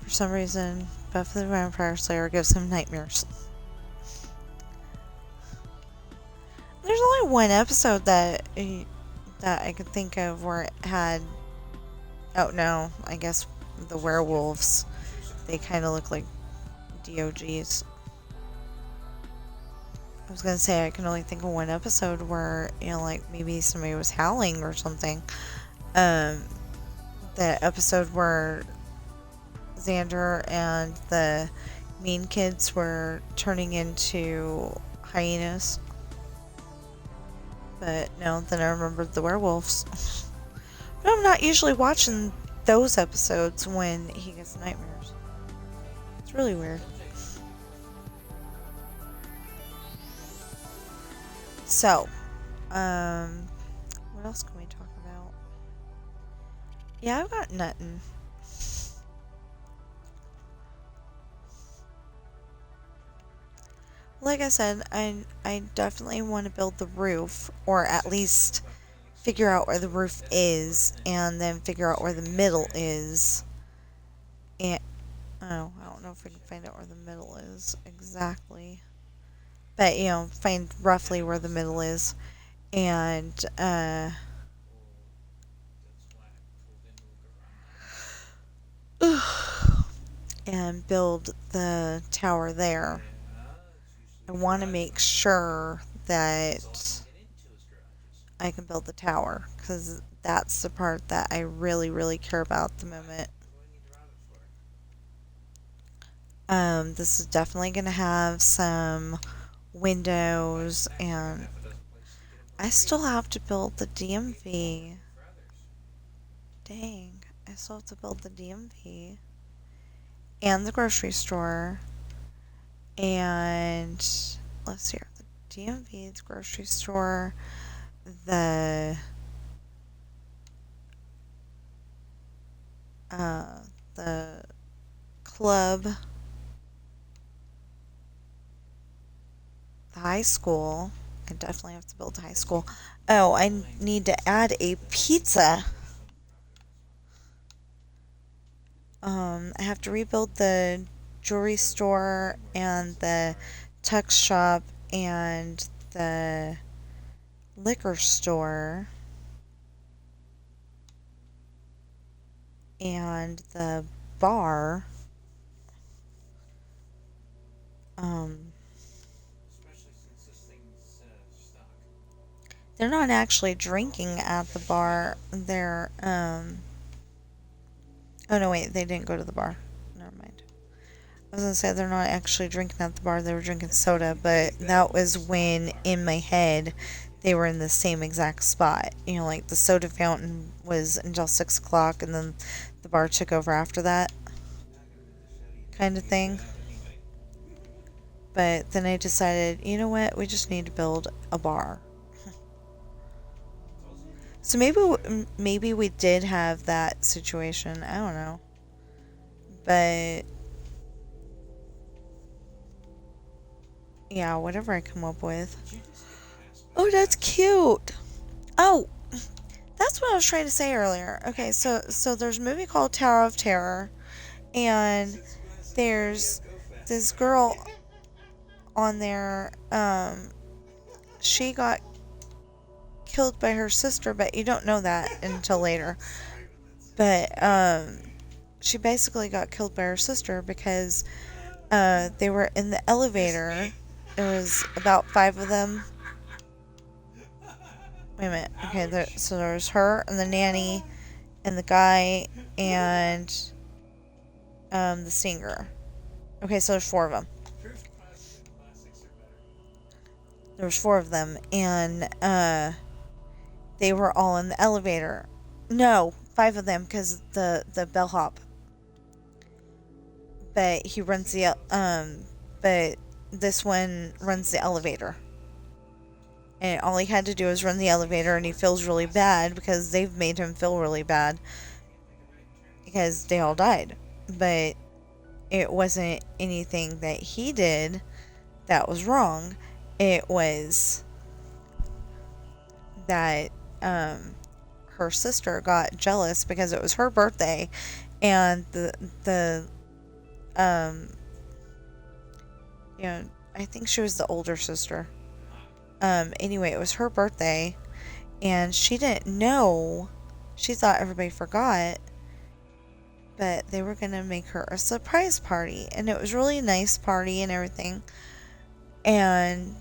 For some reason, Buffy the Vampire Slayer gives him nightmares. There's only one episode that I could think of where it had... Oh, no. I guess the werewolves. They kind of look like DOGs. I was gonna say I can only think of one episode where, you know, like maybe somebody was howling or something. The episode where Xander and the mean kids were turning into hyenas. But no, then I remembered the werewolves. But I'm not usually watching those episodes when he gets nightmares. It's really weird. So, what else can we talk about? Yeah, I've got nothing. Like I said, I definitely want to build the roof, or at least figure out where the roof is, and then figure out where the middle is. And, oh, I don't know if I can find out where the middle is exactly. But, you know, find roughly where the middle is. And, and build the tower there. I want to make sure that I can build the tower, because that's the part that I really, really care about at the moment. This is definitely going to have some windows, and I still have to build the DMV. Dang. I still have to build the DMV. And the grocery store. And let's see here. The DMV, the grocery store, the the club, the high school. I definitely have to build the high school. Oh, I need to add a pizza. I have to rebuild the jewelry store and the tuck shop and the liquor store and the bar. They're not actually drinking at the bar. They're, oh no, wait, they didn't go to the bar. Never mind. I was gonna say they're not actually drinking at the bar, they were drinking soda, but that was when, in my head, they were in the same exact spot. You know, like the soda fountain was until 6 o'clock and then the bar took over after that. Kind of thing. But then I decided, you know what, we just need to build a bar. So maybe we did have that situation. I don't know. But yeah, whatever I come up with. Oh, that's cute. Oh, that's what I was trying to say earlier. Okay, so there's a movie called Tower of Terror, and there's this girl on there. She got killed by her sister, but you don't know that until later. But she basically got killed by her sister because they were in the elevator. There was about 5 of them. Wait a minute. Okay, so there was her and the nanny and the guy and the singer. Okay, so there's 4 of them. There was 4 of them, and they were all in the elevator. No, 5 of them, because the bellhop. But he runs the but this one runs the elevator. And all he had to do was run the elevator, and he feels really bad because they've made him feel really bad because they all died. But it wasn't anything that he did that was wrong. It was that her sister got jealous because it was her birthday, and the you know, I think she was the older sister. Anyway, it was her birthday, and she didn't know. She thought everybody forgot, but they were gonna make her a surprise party, and it was really a nice party and everything. And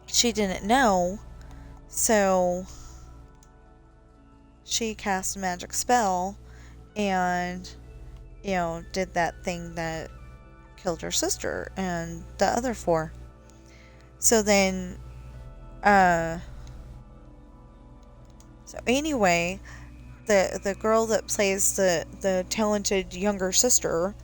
she didn't know, so she cast a magic spell and, you know, did that thing that killed her sister and the other 4. So then, so anyway, the girl that plays the talented younger sister,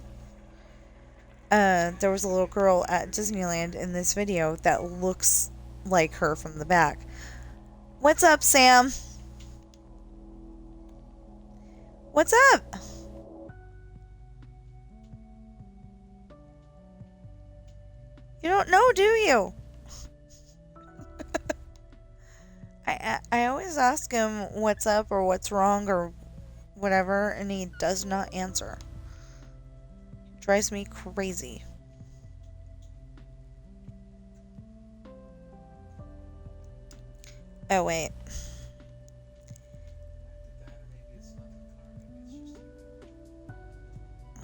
there was a little girl at Disneyland in this video that looks like her from the back. What's up, Sam? What's up? You don't know, do you? I always ask him what's up or what's wrong or whatever, and he does not answer. Drives me crazy. Oh, wait.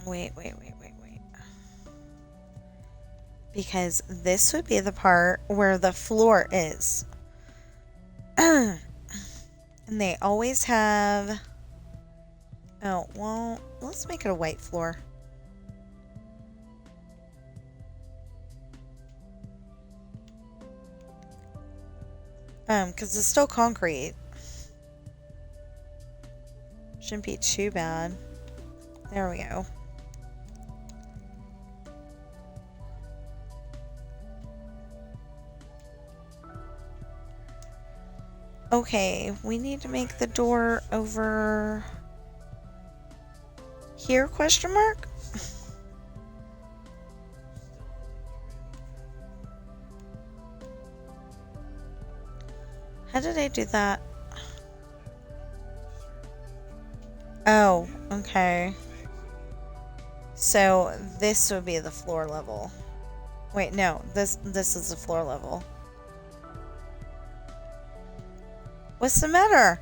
Wait. Because this would be the part where the floor is. And they always have... Oh, well, let's make it a white floor. Because it's still concrete. Shouldn't be too bad. There we go. Okay, we need to make the door over here, question mark? How did I do that? Oh, okay. So this would be the floor level. Wait, no, this is the floor level. What's the matter?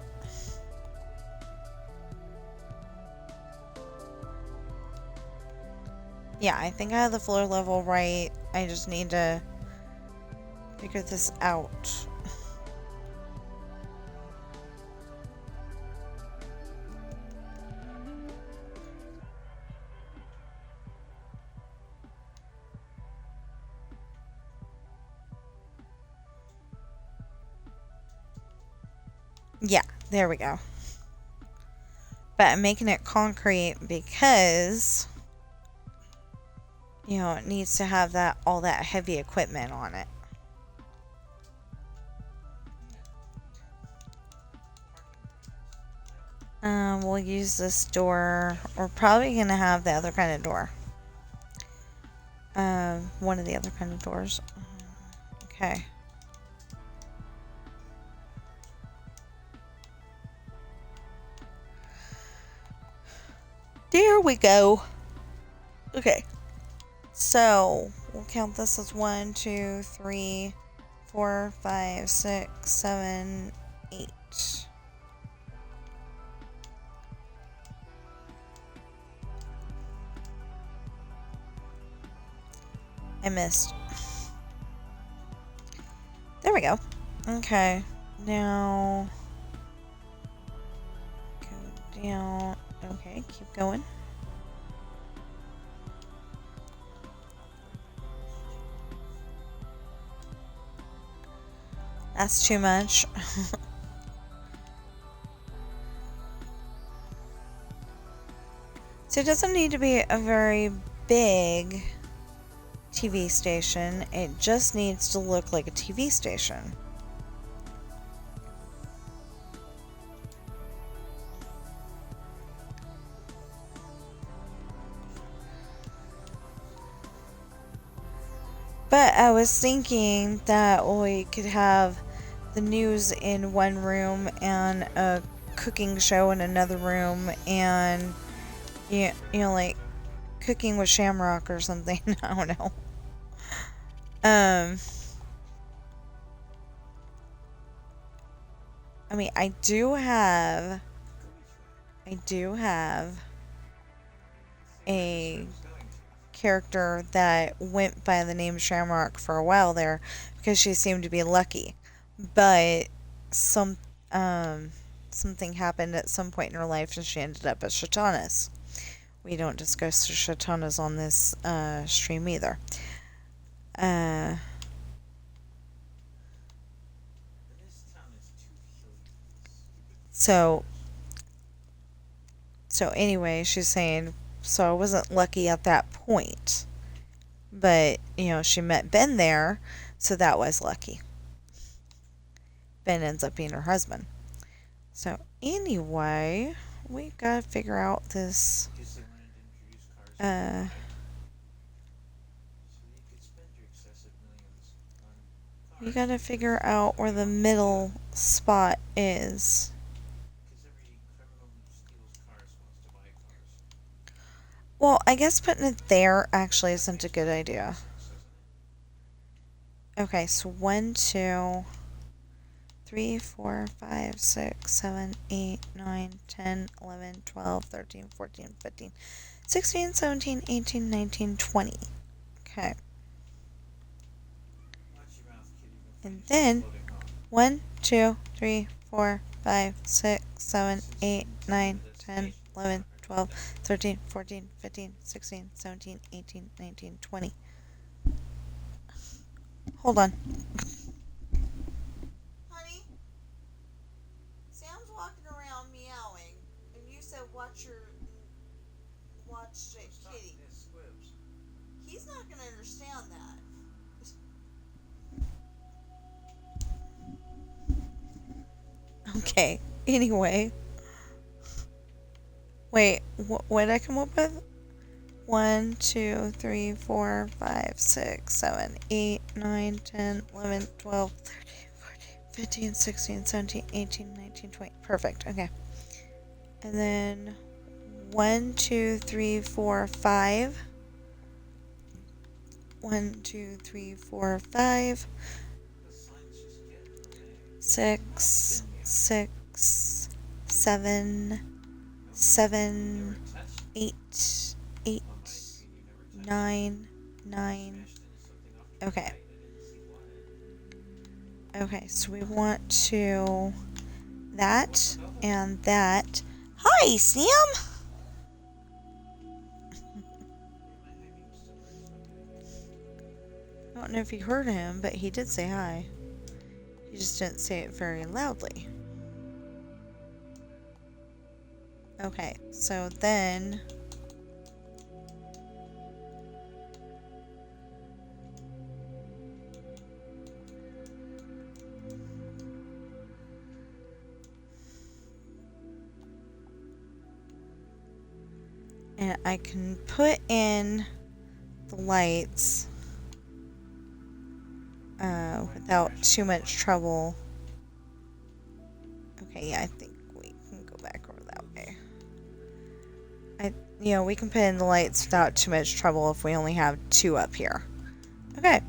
Yeah, I think I have the floor level right. I just need to figure this out. Yeah, there we go. But I'm making it concrete because, you know, it needs to have that all that heavy equipment on it. We'll use this door. We're probably gonna have the other kind of door. One of the other kind of doors. Okay. There we go. Okay. So, we'll count this as 1, 2, 3, 4, 5, 6, 7, 8. I missed. There we go. Okay. Now, go down. Okay, keep going. That's too much. So it doesn't need to be a very big TV station. It just needs to look like a TV station. But I was thinking that we could have the news in one room and a cooking show in another room, and you know, like cooking with Shamrock or something. I don't know. I mean, I do have a character that went by the name Shamrock for a while there because she seemed to be lucky, but something happened at some point in her life and she ended up at Shatanas. We don't discuss Shatanas on this stream either. So anyway, she's saying, so I wasn't lucky at that point. But, you know, she met Ben there, so that was lucky. Ben ends up being her husband. So anyway, we gotta figure out this, we gotta figure out where the middle spot is. Well, I guess putting it there actually isn't a good idea. Okay, so 1, 2, 3, 4, 5, 6, 7, 8, 9, 10, 11, 12, 13, 14, 15, 16, 17, 18, 19, 20. Okay. And then 1, 2, 3, 4, 5, 6, 7, 8, 9, 10, 11, 12, 13, 14, 15, 16, 17, 18, 19, 20. Hold on. Honey? shit, kitty. He's not gonna understand that. Okay, anyway. Wait, what did I come up with? 1, 2, 3, 4, 5, 6, 7, 8, 9, 10, 11, 12, 13, 14, 15, 16, 17, 18, 19, 20. Perfect, okay. And then 1, 2, 3, 4, 5. 1, 2, 3, 4, 5. 6, 6, 7, 7, 8, 8, 9, 9. Okay. Okay, so we want to that and that. Hi, Sam! I don't know if you heard him, but he did say hi. He just didn't say it very loudly. Okay, so then... and I can put in the lights without too much trouble. Okay, yeah, I think we can go back over that way. We can put in the lights without too much trouble if we only have 2 up here. Okay.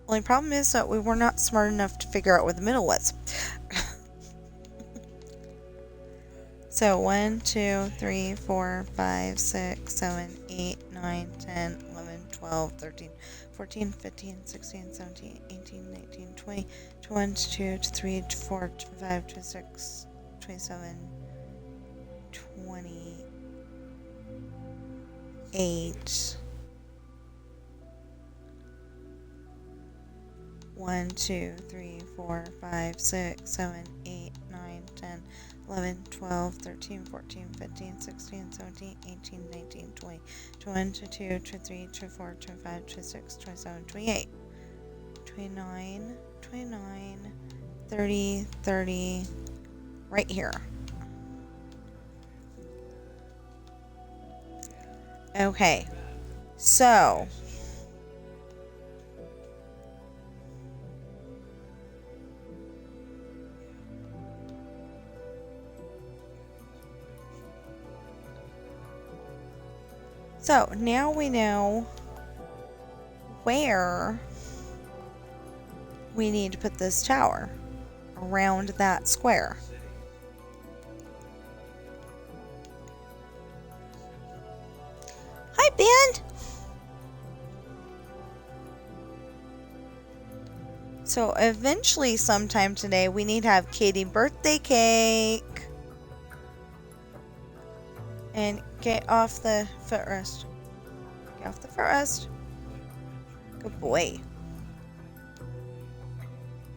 Only problem is that we were not smart enough to figure out where the middle was. So 1, 2, 3, 4, 5, 6, 7, 8, 9, 10, 11, 12, 13, 14, 15, 16, 17, 18, 19, 20, 21, 22, 23, 24, 25, 26, 27, 28. 1, 2, 3, 4, 5, 6, 7, 8, 9, 10, 11, 12, 13, 14, 15, 16, 17, 18, 19, 20, 21, 22, 23, 24, 25, 26, 27, 28, 29, 29, 30, 30, right here. Okay, so... So, now we know where we need to put this tower. Around that square. Hi, Ben! So, eventually, sometime today, we need to have Katie birthday cake. And get off the footrest. Get off the footrest. Good boy.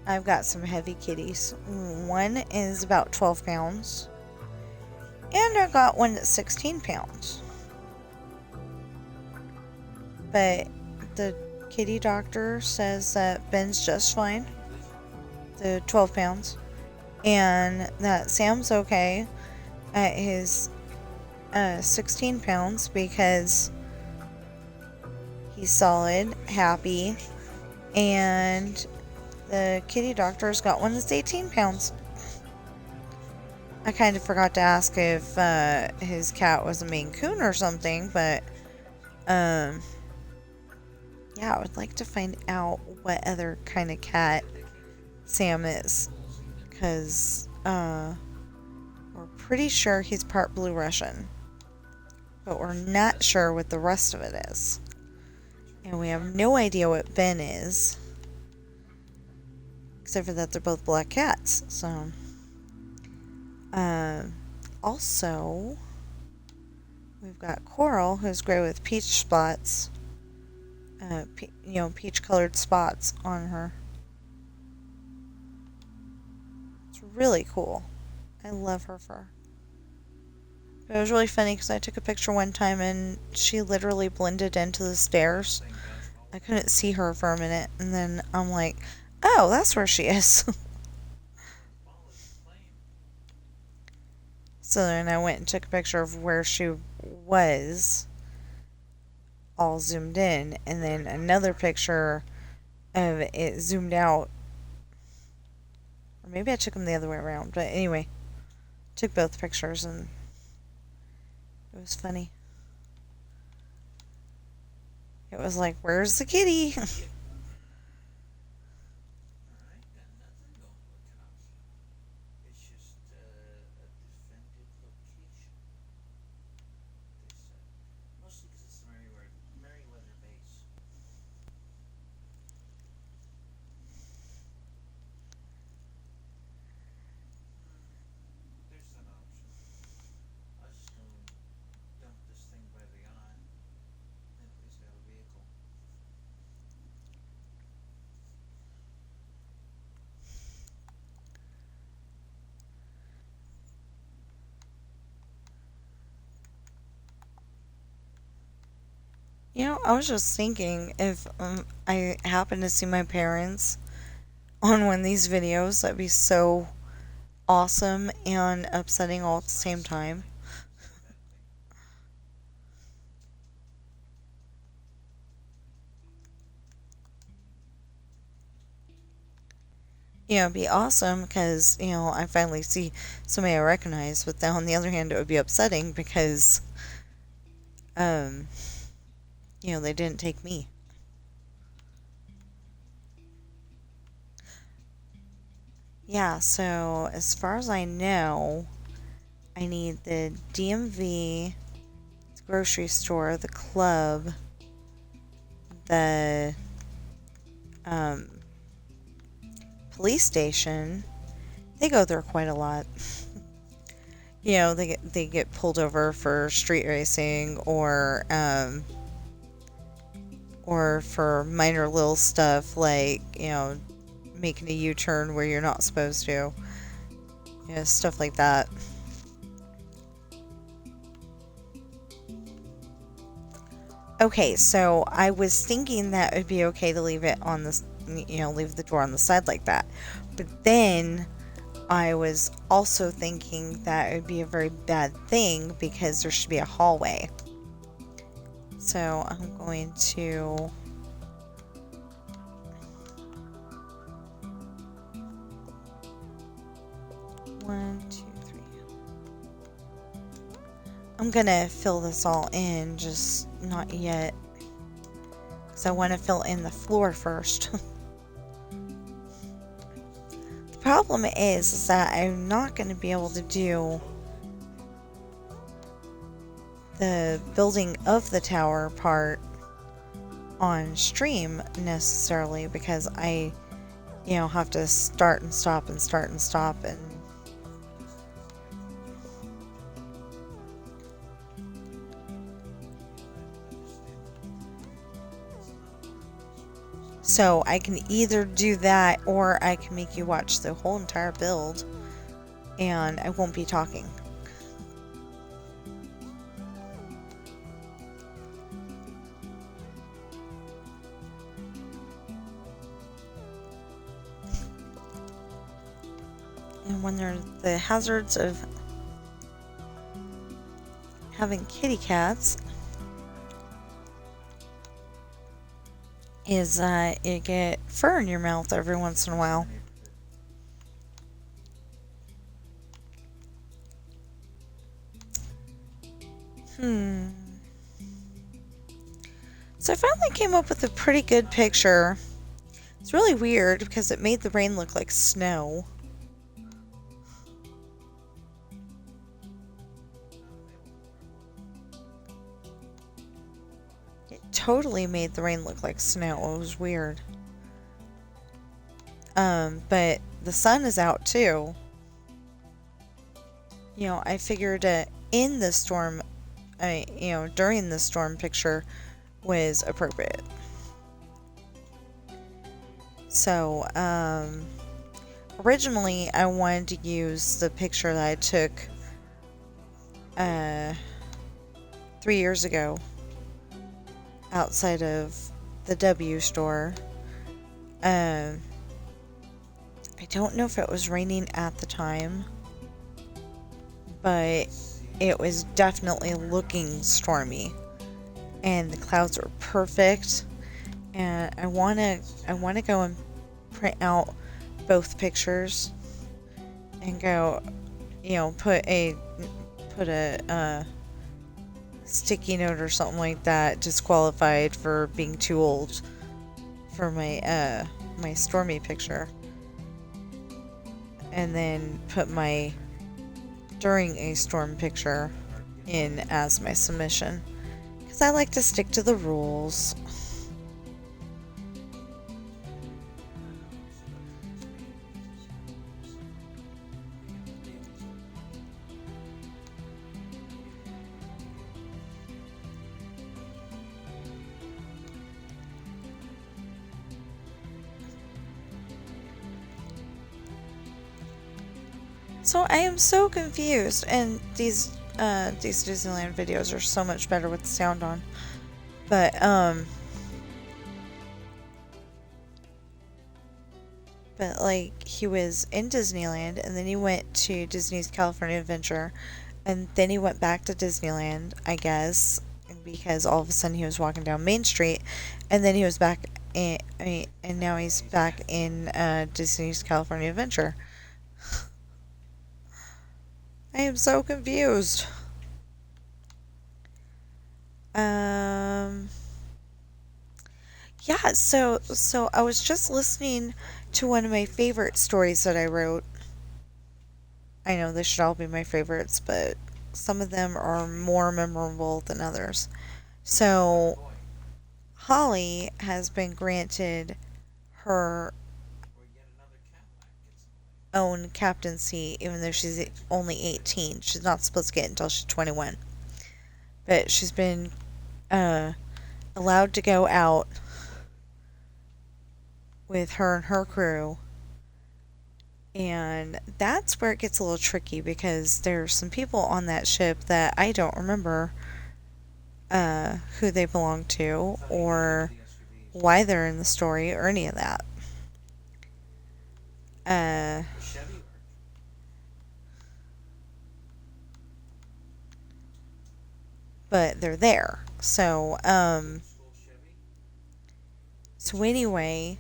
I've got some heavy kitties. One is about 12 pounds. And I got one that's 16 pounds. But the kitty doctor says that Ben's just fine. The 12 pounds. And that Sam's okay at his 16 pounds because he's solid, happy, and the kitty doctor's got one that's 18 pounds. I kind of forgot to ask if his cat was a Maine Coon or something, but yeah, I would like to find out what other kind of cat Sam is, because we're pretty sure he's part Blue Russian. But we're not sure what the rest of it is. And we have no idea what Ben is. Except for that they're both black cats. So. Also, we've got Coral, who's gray with peach spots. Peach colored spots on her. It's really cool. I love her fur. But it was really funny because I took a picture one time and she literally blended into the stairs. I couldn't see her for a minute, and then I'm like, oh, that's where she is. So then I went and took a picture of where she was, all zoomed in, and then another picture of it zoomed out. Or maybe I took them the other way around, but anyway, took both pictures and it was funny. It was like, where's the kitty? You know, I was just thinking if I happen to see my parents on one of these videos, that'd be so awesome and upsetting all at the same time. You know, it'd be awesome because, you know, I finally see somebody I recognize, but then on the other hand, it would be upsetting because, um, you know, they didn't take me. Yeah, so as far as I know, I need the DMV, the grocery store, the club, the um, police station. They go there quite a lot. You know, they get pulled over for street racing or for minor little stuff like, you know, making a U-turn where you're not supposed to. You know, stuff like that. Okay, so I was thinking that it would be okay to leave it on the, you know, leave the door on the side like that. But then I was also thinking that it would be a very bad thing because there should be a hallway. So I'm going to... One, two, three. I'm gonna fill this all in, just not yet. Because I want to fill in the floor first. The problem is that I'm not going to be able to do the building of the tower part on stream necessarily because I, you know, have to start and stop and start and stop and so I can either do that or I can make you watch the whole entire build and I won't be talking. And when there's the hazards of having kitty cats is you get fur in your mouth every once in a while. So I finally came up with a pretty good picture. It's really weird because it made the rain look like snow. It totally made the rain look like snow. It was weird. But the sun is out too. You know, I figured in the storm, you know, during the storm picture was appropriate. So, originally I wanted to use the picture that I took 3 years ago outside of the W store. I don't know if it was raining at the time, but it was definitely looking stormy, and the clouds were perfect. And I wanna go and print out both pictures and go, put a sticky note or something like that, disqualified for being too old for my my stormy picture, and then put my during a storm picture in as my submission, because I like to stick to the rules. So I am so confused, and these Disneyland videos are so much better with the sound on. But like, he was in Disneyland, and then he went to Disney's California Adventure, and then he went back to Disneyland, I guess, because all of a sudden he was walking down Main Street, and then he was back in, and now he's back in Disney's California Adventure. I am so confused. Yeah, so I was just listening to one of my favorite stories that I wrote. I know they should all be my favorites, but some of them are more memorable than others. So, Holly has been granted her own captaincy, even though she's only 18. She's not supposed to get it until she's 21. But she's been allowed to go out with her and her crew. And that's where it gets a little tricky, because there's some people on that ship that I don't remember who they belong to, or why they're in the story, or any of that. But they're there. So anyway,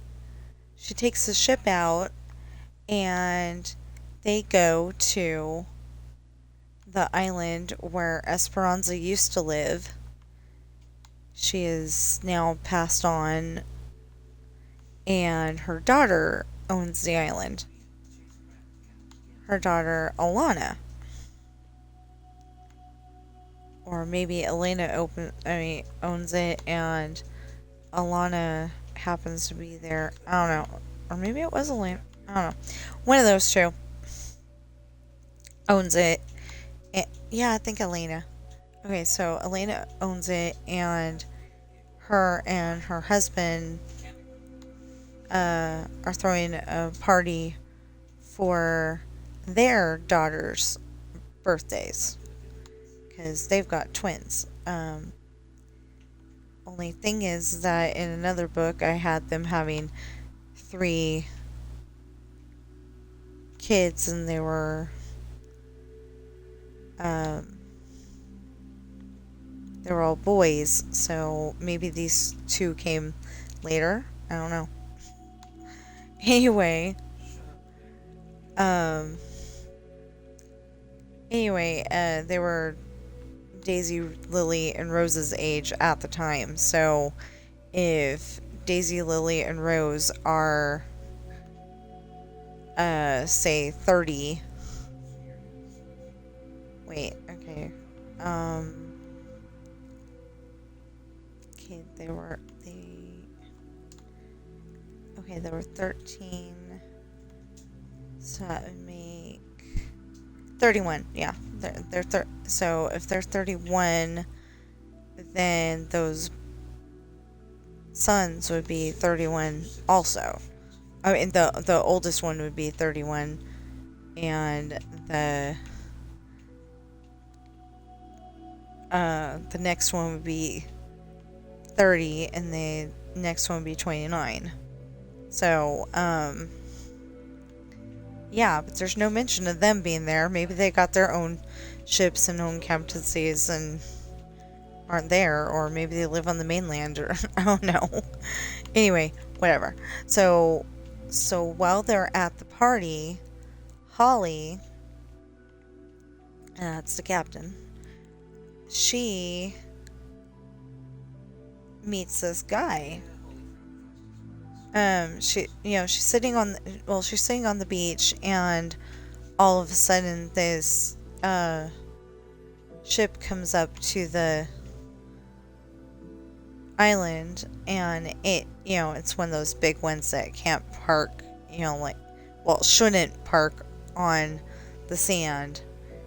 she takes the ship out, and they go to the island where Esperanza used to live. She is now passed on, and her daughter owns the island. Her daughter, Alana. Or maybe Elena owns it, and Alana happens to be there. I don't know. Or maybe it was Elena. I don't know. One of those two owns it. Yeah, I think Elena. Okay, so Elena owns it, and her husband are throwing a party for their daughters' birthdays, because they've got twins. Only thing is that in another book I had them having 3 kids, and they were all boys, so maybe these 2 came later. I don't know. Anyway, they were Daisy, Lily, and Rose's age at the time. So if Daisy, Lily, and Rose are, say 30. Wait, okay. Okay, they were 13. So that would make 31. Yeah, so if they're 31, then those sons would be 31 also. I mean, the oldest one would be 31, and the the next one would be 30, and the next one would be 29. So, yeah, but there's no mention of them being there. Maybe they got their own ships and own captaincies and aren't there, or maybe they live on the mainland, or I don't know. Anyway, whatever. So while they're at the party, Holly, that's the captain, she meets this guy. She's sitting on the beach, and all of a sudden this ship comes up to the island, and it's one of those big ones that can't park, shouldn't park on the sand,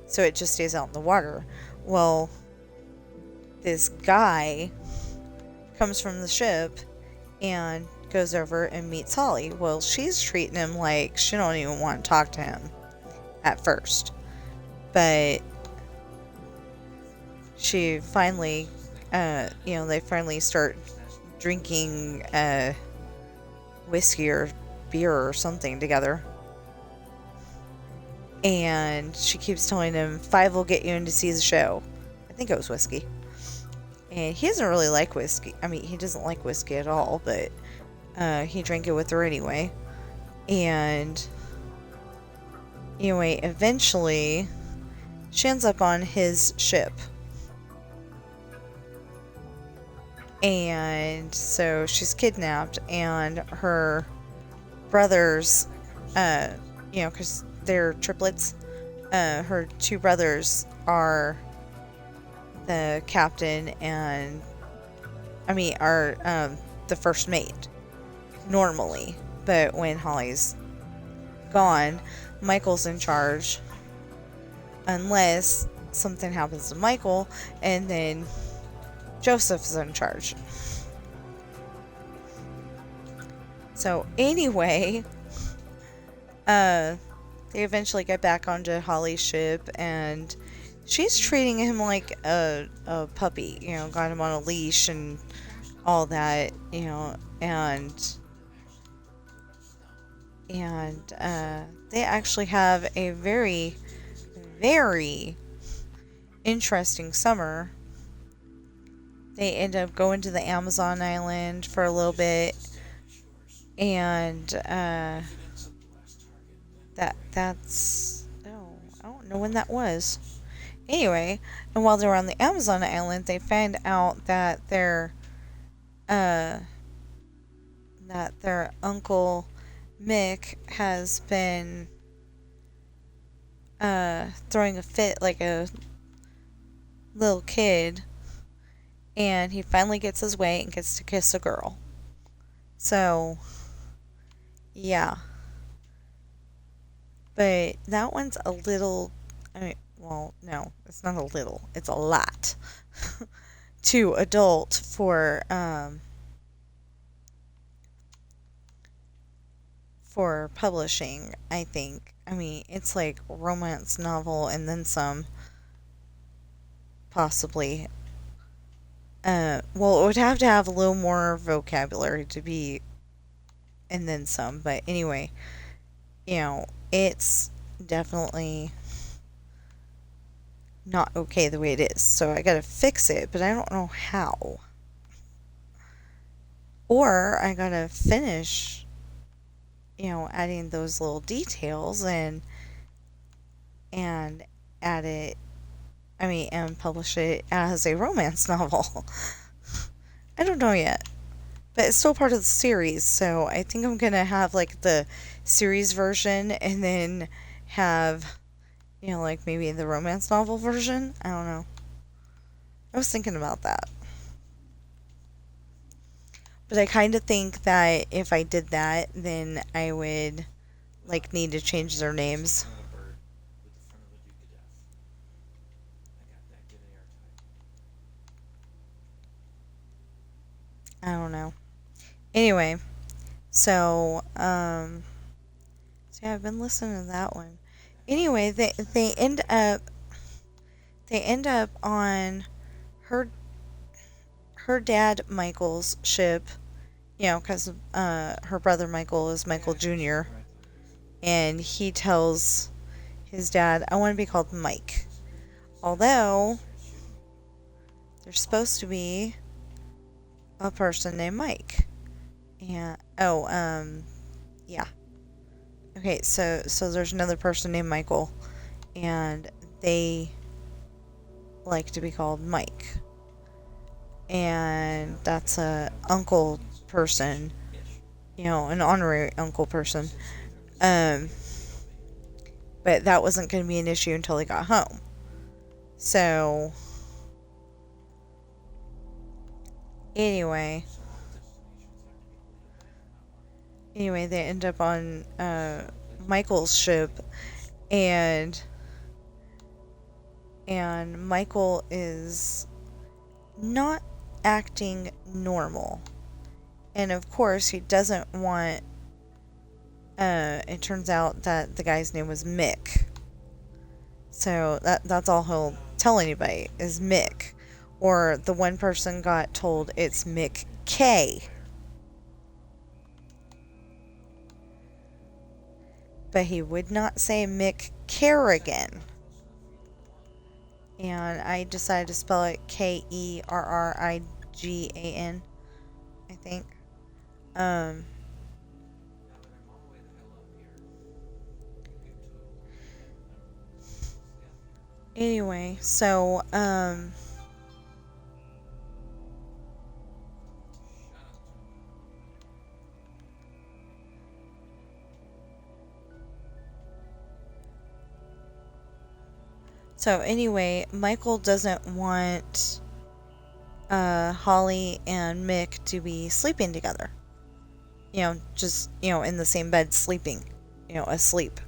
so it just stays out in the water. Well, this guy comes from the ship and goes over and meets Holly. Well, she's treating him like she don't even want to talk to him at first, but she finally they finally start drinking whiskey or beer or something together, and she keeps telling him 5 will get you in to see the show. I think it was whiskey, and he doesn't really like whiskey. I mean, he doesn't like whiskey at all, but he drank it with her anyway. And anyway, eventually she ends up on his ship. And so she's kidnapped, and her brothers, because they're triplets, her 2 brothers are the captain and, are the first mate, normally. But when Holly's gone, Michael's in charge, unless something happens to Michael, and then Joseph's in charge. So anyway, they eventually get back onto Holly's ship, and she's treating him like a puppy, got him on a leash and all that, and they actually have a very, very interesting summer. They end up going to the Amazon island for a little bit, and I don't know when that was. Anyway, and while they were on the Amazon island, they find out that their uncle Mick has been throwing a fit like a little kid, and he finally gets his way and gets to kiss a girl. So, yeah. But that one's a little, no, it's not a little, it's a lot too adult for publishing, I think. It's like romance novel and then some, possibly. It would have to have a little more vocabulary to be, and then some, but anyway, it's definitely not okay the way it is, so I gotta fix it, but I don't know how. Or I gotta finish, adding those little details and add it, and publish it as a romance novel. I don't know yet. But it's still part of the series, so I think I'm gonna have, like, the series version and then have, like, maybe the romance novel version? I don't know. I was thinking about that. But I kind of think that if I did that, then I would, like, need to change their names. I don't know. Anyway, so yeah, I've been listening to that one. Anyway, they end up on her her dad Michael's ship, because her brother Michael is Michael Jr., and he tells his dad, I want to be called Mike. Although, there's supposed to be a person named Mike. And, yeah. Okay, so there's another person named Michael, and they like to be called Mike. And that's a uncle person, an honorary uncle person. But that wasn't going to be an issue until they got home. So, anyway, they end up on Michael's ship, and Michael is not acting normal. And of course, he doesn't want, it turns out that the guy's name was Mick. So that's all he'll tell anybody is Mick. Or the one person got told it's Mick K. But he would not say Mick Kerrigan. And I decided to spell it Kerrigan, I think. Anyway, so, Michael doesn't want Holly and Mick to be sleeping together. Just, in the same bed sleeping, asleep.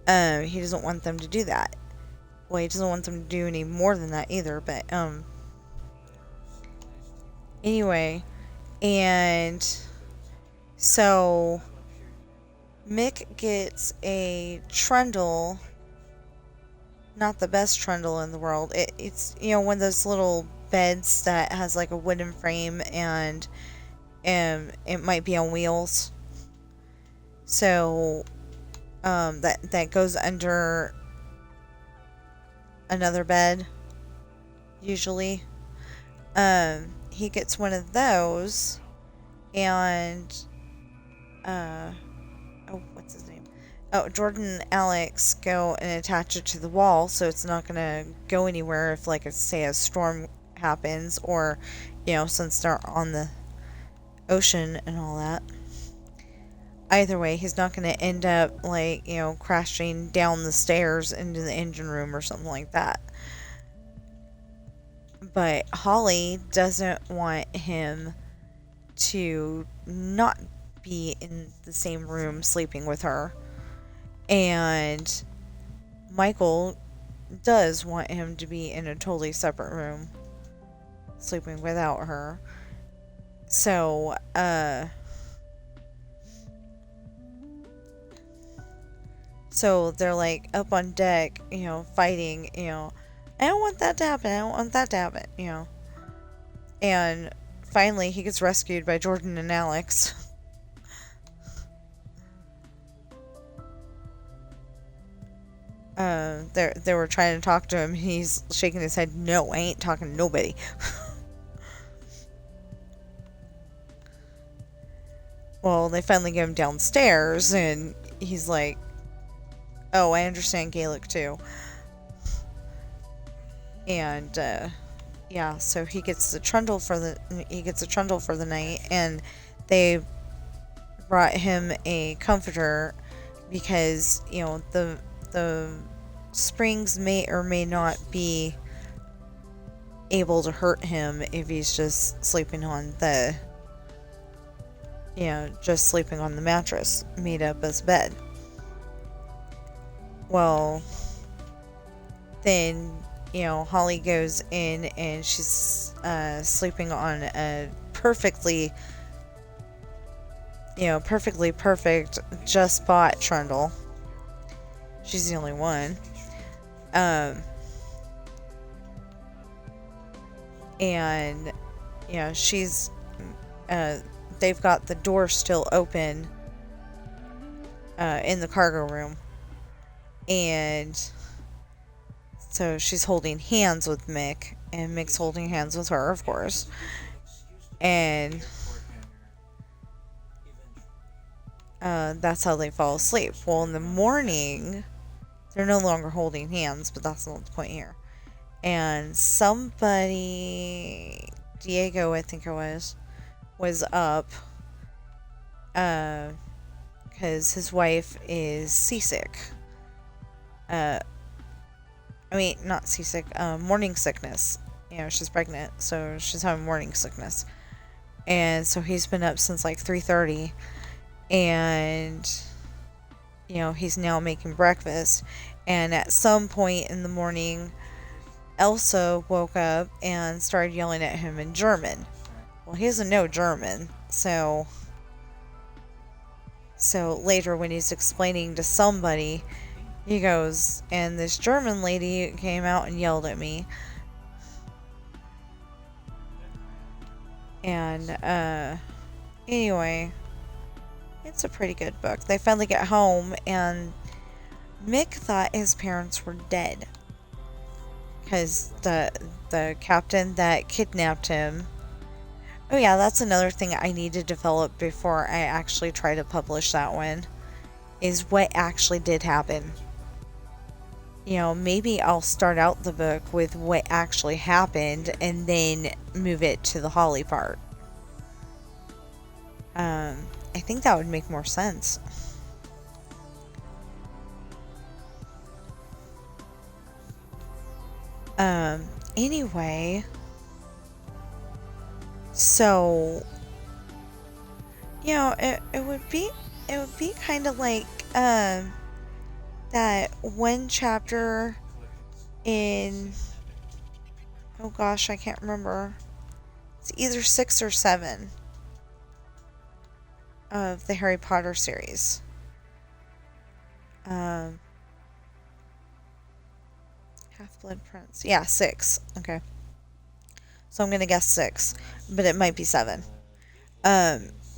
He doesn't want them to do that. Well, he doesn't want them to do any more than that either, but, anyway, and so Mick gets a trundle, not the best trundle in the world. It's, one of those little beds that has like a wooden frame, and it might be on wheels. So, that goes under another bed, usually. He gets one of those, and, what's his name? Oh, Jordan and Alex go and attach it to the wall, so it's not going to go anywhere if, like, say a storm happens, or, since they're on the ocean and all that. Either way, he's not going to end up, like, crashing down the stairs into the engine room or something like that. But Holly doesn't want him to not be in the same room sleeping with her. And Michael does want him to be in a totally separate room sleeping without her. So, so they're like up on deck, fighting, I don't want that to happen, I don't want that to happen, And finally he gets rescued by Jordan and Alex. They were trying to talk to him. He's shaking his head. No, I ain't talking to nobody. Well, they finally get him downstairs, and he's like, oh, I understand Gaelic too. And, yeah, so he gets a trundle for the night, and they brought him a comforter because, the springs may or may not be able to hurt him if he's just sleeping on the mattress made up as bed. Well, then, Holly goes in and she's sleeping on a perfectly perfect just bought trundle. She's the only one. and she's they've got the door still open in the cargo room, and so she's holding hands with Mick, and Mick's holding hands with her, of course, and that's how they fall asleep. Well, in the morning, they're no longer holding hands, but that's not the point here. And somebody, Diego, I think it was up, because his wife is seasick. I mean, not seasick, morning sickness. She's pregnant, so she's having morning sickness. And so he's been up since like 3:30, and he's now making breakfast. And at some point in the morning, Elsa woke up and started yelling at him in German. Well, he doesn't know German, so later when he's explaining to somebody, he goes, and this German lady came out and yelled at me. And anyway, it's a pretty good book. They finally get home, and Mick thought his parents were dead, because the captain that kidnapped him. Oh yeah, that's another thing I need to develop before I actually try to publish that one, is what actually did happen. Maybe I'll start out the book with what actually happened and then move it to the Holly part. I think that would make more sense. Anyway, so it would be kind of like that one chapter in, oh gosh, I can't remember. It's either 6 or 7 of the Harry Potter series. Half-Blood Prince. Yeah, 6. Okay. So I'm going to guess 6, but it might be 7.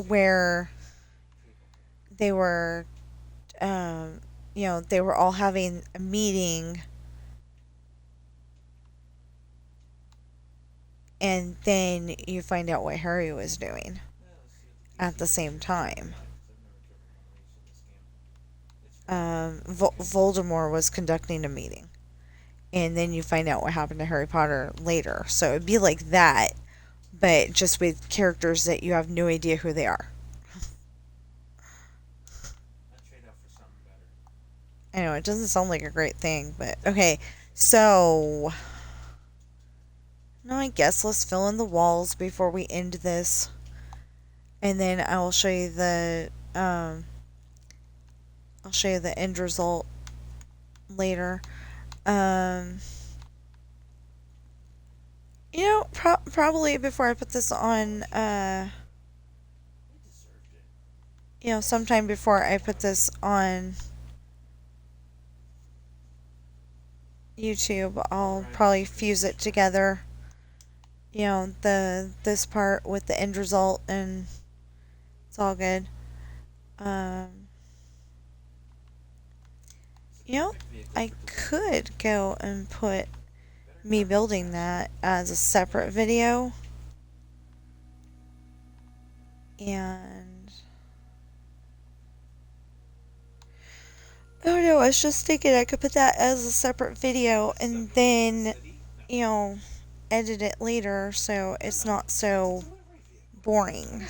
Where they were, they were all having a meeting, and then you find out what Harry was doing at the same time. Voldemort was conducting a meeting, and then you find out what happened to Harry Potter later. So it'd be like that, but just with characters that you have no idea who they are. I know, it doesn't sound like a great thing, but okay. So, no, I guess let's fill in the walls before we end this. And then I will show you the, I'll show you the end result later. Probably before I put this on, sometime before I put this on YouTube, I'll probably fuse it together. This part with the end result, and it's all good. I could go and put me building that as a separate video. And oh no, I was just thinking I could put that as a separate video and then, edit it later so it's not so boring.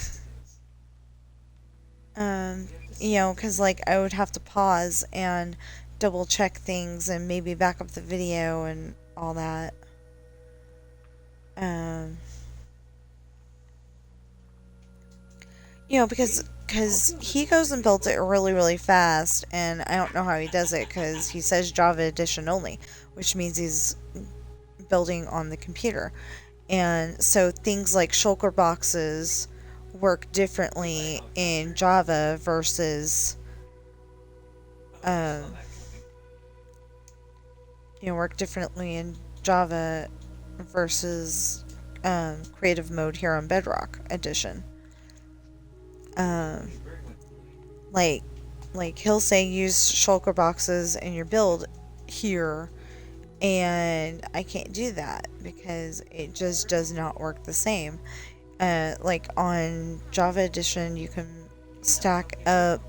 Because like I would have to pause and double check things and maybe back up the video and all that. Because he goes and builds it really, really fast, and I don't know how he does it, because he says Java Edition only, which means he's building on the computer. And so things like shulker boxes work differently in Java versus work differently in Java versus creative mode here on Bedrock Edition. Like he'll say use shulker boxes in your build here, and I can't do that because it just does not work the same. Like on Java Edition, you can stack up.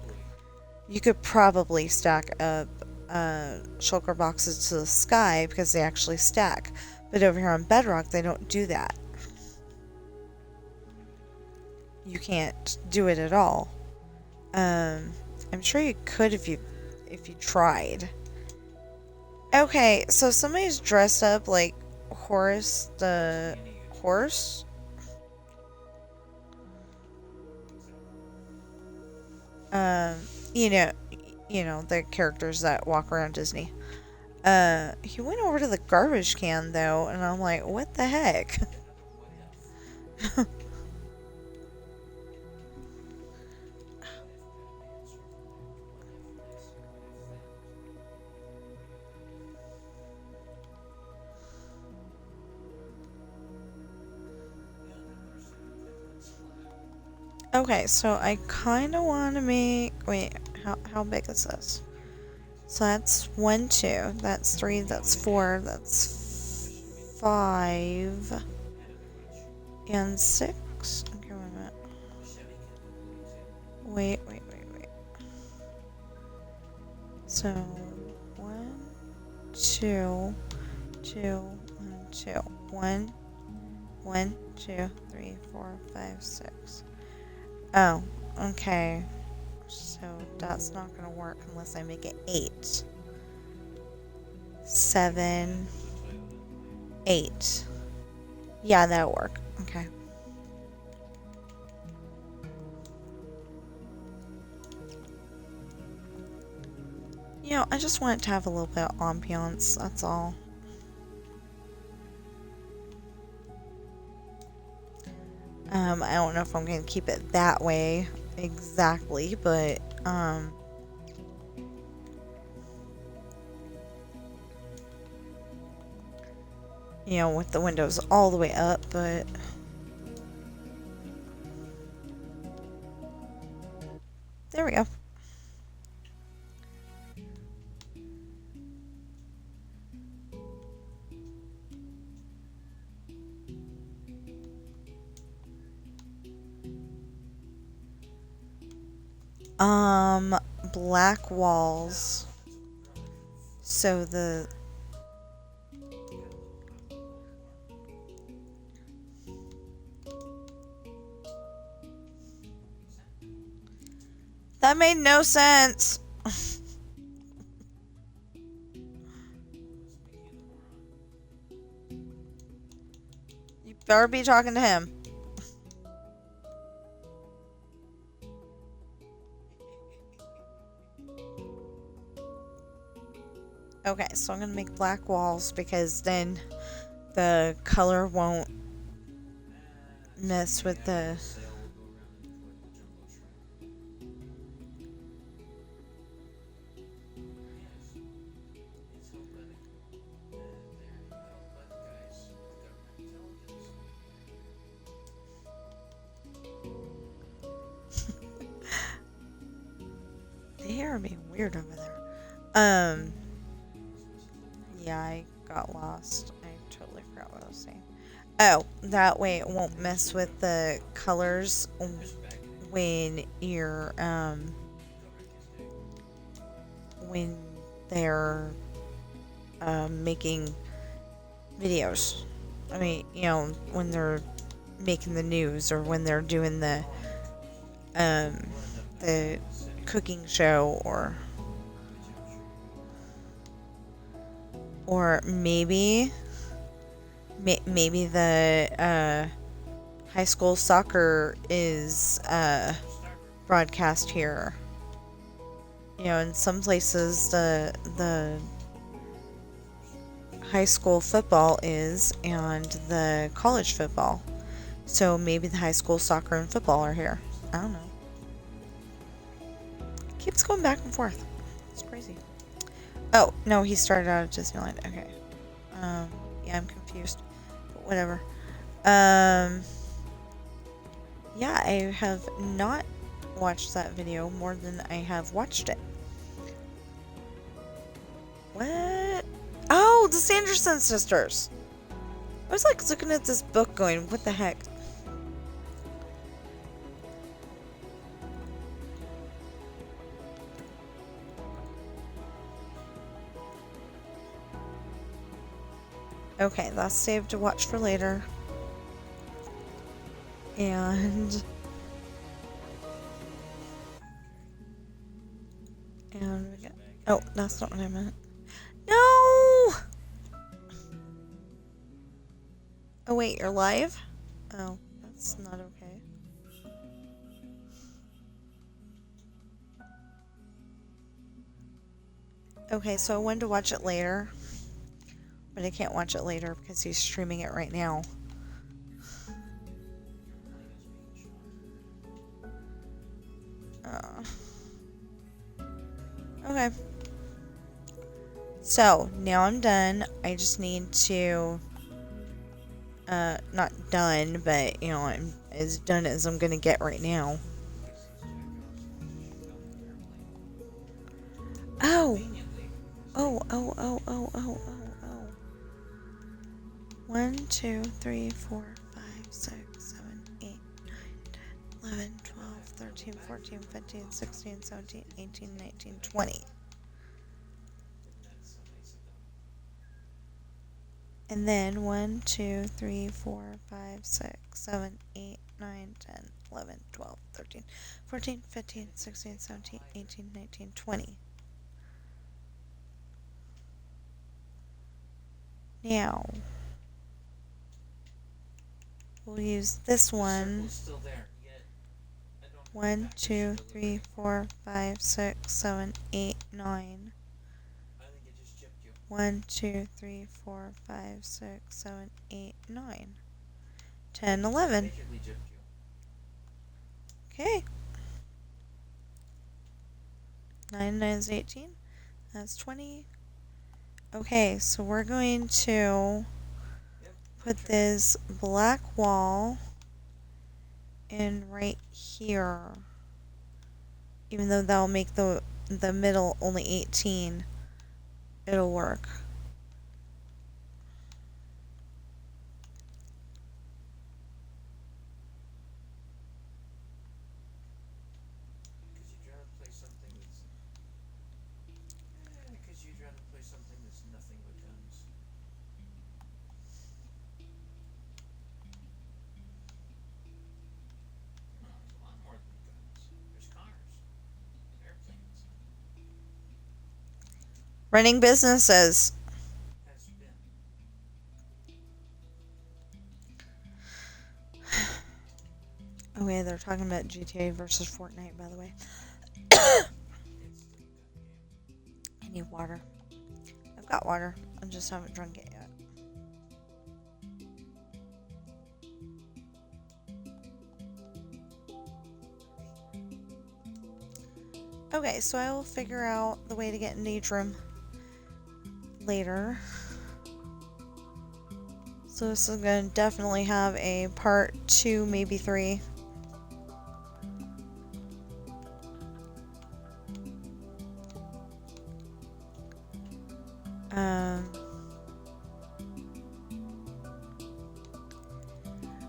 You could probably stack up shulker boxes to the sky because they actually stack. But over here on Bedrock, they don't do that. You can't do it at all. I'm sure you could if you tried. Okay, so somebody's dressed up like Horace the horse. You know the characters that walk around Disney. He went over to the garbage can though, and I'm like, what the heck? Okay, so I kind of want to make... Wait, how big is this? So that's 1, 2. That's 3. That's 4. That's 5. And 6. Okay, wait a minute. Wait. So, 1, 2, 2, 1, 2. 1, 1, 2, 3, 4, 5, 6. Oh, okay. So that's not going to work unless I make it 8. 7, 8. Yeah, that'll work. Okay. You know, I just want it to have a little bit of ambiance, that's all. I don't know if I'm going to keep it that way exactly, but, you know, with the windows all the way up, but... There we go. Black walls. So that made no sense. You better be talking to him. Okay, so I'm gonna make black walls because then the color won't mess with the... They are being weird over there. Yeah, I got lost. I totally forgot what I was saying. Oh, that way it won't mess with the colors when you're, when they're, making videos. I mean, you know, when they're making the news or when they're doing the cooking show or maybe the high school soccer is broadcast here. You know, in some places the high school football is and the college football. So maybe the high school soccer and football are here. I don't know. It keeps going back and forth. It's crazy. Oh, no, he started out at Disneyland. Okay. Yeah, I'm confused. But whatever. Yeah, I have not watched that video more than I have watched it. What? Oh, the Sanderson sisters. I was like looking at this book going, what the heck? Okay, that's saved to watch for later. And we got, oh, that's not what I meant. No! Oh wait, you're live? Oh, that's not okay. Okay, so I wanted to watch it later. But I can't watch it later because he's streaming it right now. Okay. So, now I'm done. I just need to... not done, but, you know, I'm as done as I'm gonna get right now. Oh! Oh. 1, 2, 3, 4, 5, 6, 7, 8, 9, 10, 11, 12, 13, 14, 15, 16, 17, 18, 19, 20. And then 1, 2, 3, 4, 5, 6, 7, 8, 9, 10, 11, 12, 13, 14, 15, 16, 17, 18, 19, 20. Now, we'll use this one. 1, 2, 3, 4, 5, 6, 7, 8, 9. 1, 2, 3, 4, 5, 6, 7, 8, 9. 10, 11. Okay. 9 9 is 18. That's 20. Okay, so we're going to put this black wall in right here. Even though that'll make the middle only 18, it'll work. Running businesses. Okay, they're talking about GTA versus Fortnite, by the way. I need water. I've got water. I just haven't drunk it yet. Okay, so I will figure out the way to get in each room later. So this is going to definitely have a part 2, maybe 3.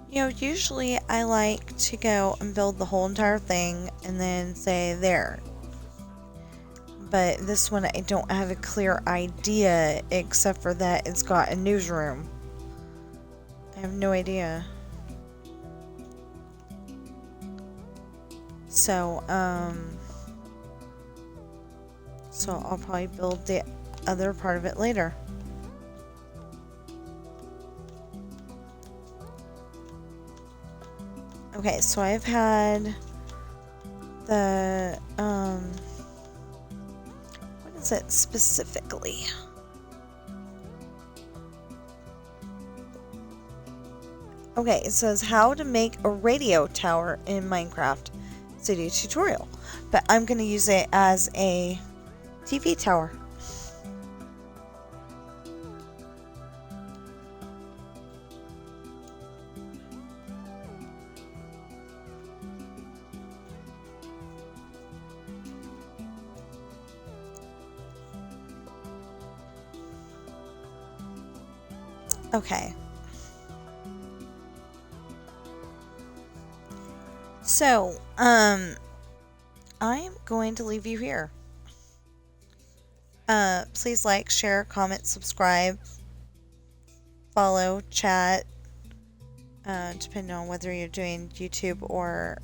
You know, usually I like to go and build the whole entire thing and then say there. But this one I don't have a clear idea except for that it's got a newsroom. I have no idea. So I'll probably build the other part of it later. Okay, so I've had the, what is it specifically? Okay, it says how to make a radio tower in Minecraft City tutorial, but I'm going to use it as a TV tower. Okay. So, I'm going to leave you here. Please like, share, comment, subscribe, follow, chat, depending on whether you're doing YouTube or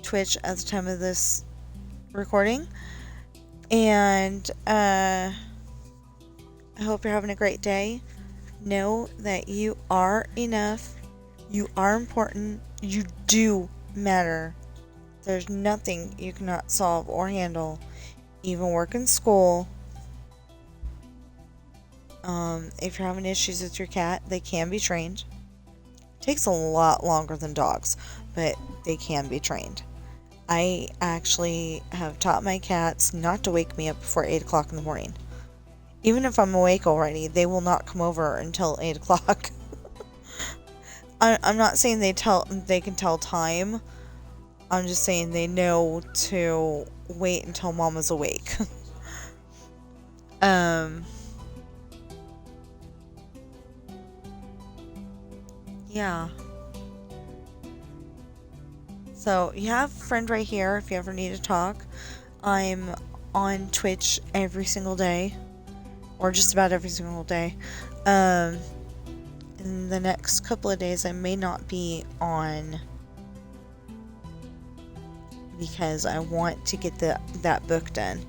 Twitch at the time of this recording. And I hope you're having a great day. Know that you are enough. You are important. You do matter. There's nothing you cannot solve or handle. Even work in school. If you're having issues with your cat, they can be trained. It takes a lot longer than dogs, but they can be trained. I actually have taught my cats not to wake me up before 8 o'clock in the morning. Even if I'm awake already, they will not come over until 8 o'clock. I'm not saying they can tell time. I'm just saying they know to wait until mama's awake. Yeah. So, you have a friend right here if you ever need to talk. I'm on Twitch every single day. Or just about every single day. In the next couple of days, I may not be on because I want to get that book done.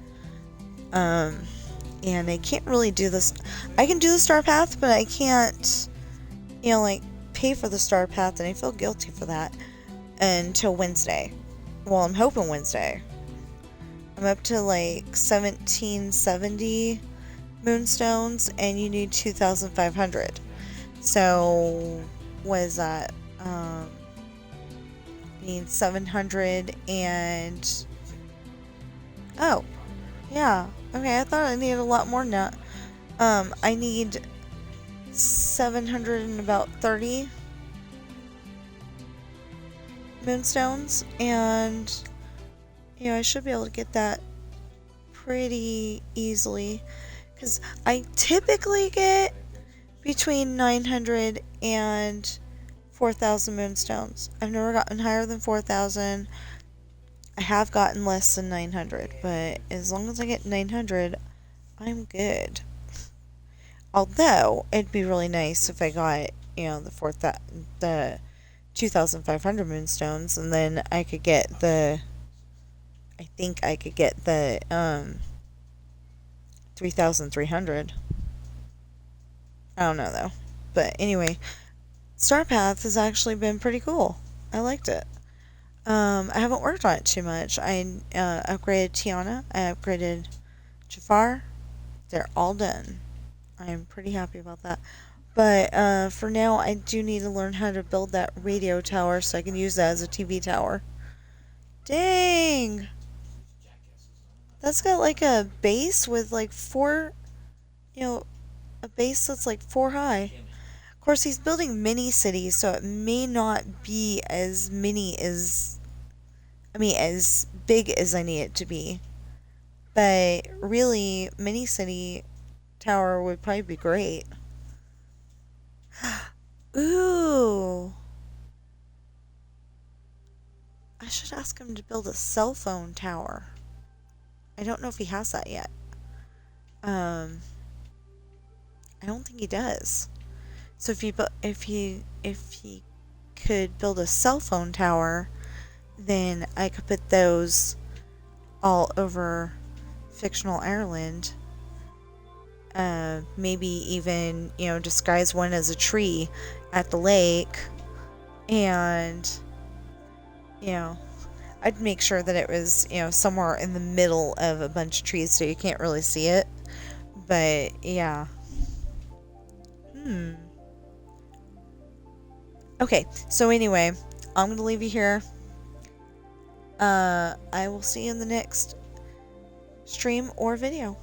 And I can't really do this. I can do the Star Path, but I can't, pay for the Star Path, and I feel guilty for that until Wednesday. Well, I'm hoping Wednesday. I'm up to 1770 moonstones, and you need 2,500. So, what is that? Need 700 and... Oh, yeah. Okay, I thought I needed a lot more than that. I need 700 and about 30 moonstones, and I should be able to get that pretty easily, because I typically get between 900 and 4,000 moonstones. I've never gotten higher than 4,000. I have gotten less than 900, but as long as I get 900, I'm good. Although, it'd be really nice if I got, the 2,500 moonstones, and then I could get I think I could get the 3,300. I don't know, though. But anyway, Star Path has actually been pretty cool. I liked it. I haven't worked on it too much. I upgraded Tiana. I upgraded Jafar. They're all done. I am pretty happy about that. But for now, I do need to learn how to build that radio tower so I can use that as a TV tower. Dang! That's got a base with 4, a base that's 4 high. Of course, he's building mini cities, so it may not be as as big as I need it to be. But really, mini city tower would probably be great. Ooh. I should ask him to build a cell phone tower. I don't know if he has that yet. I don't think he does. So if he could build a cell phone tower, then I could put those all over Fictional Ireland. Maybe even, disguise one as a tree at the lake. And, I'd make sure that it was, somewhere in the middle of a bunch of trees so you can't really see it. But, yeah. Okay, so anyway, I'm going to leave you here. I will see you in the next stream or video.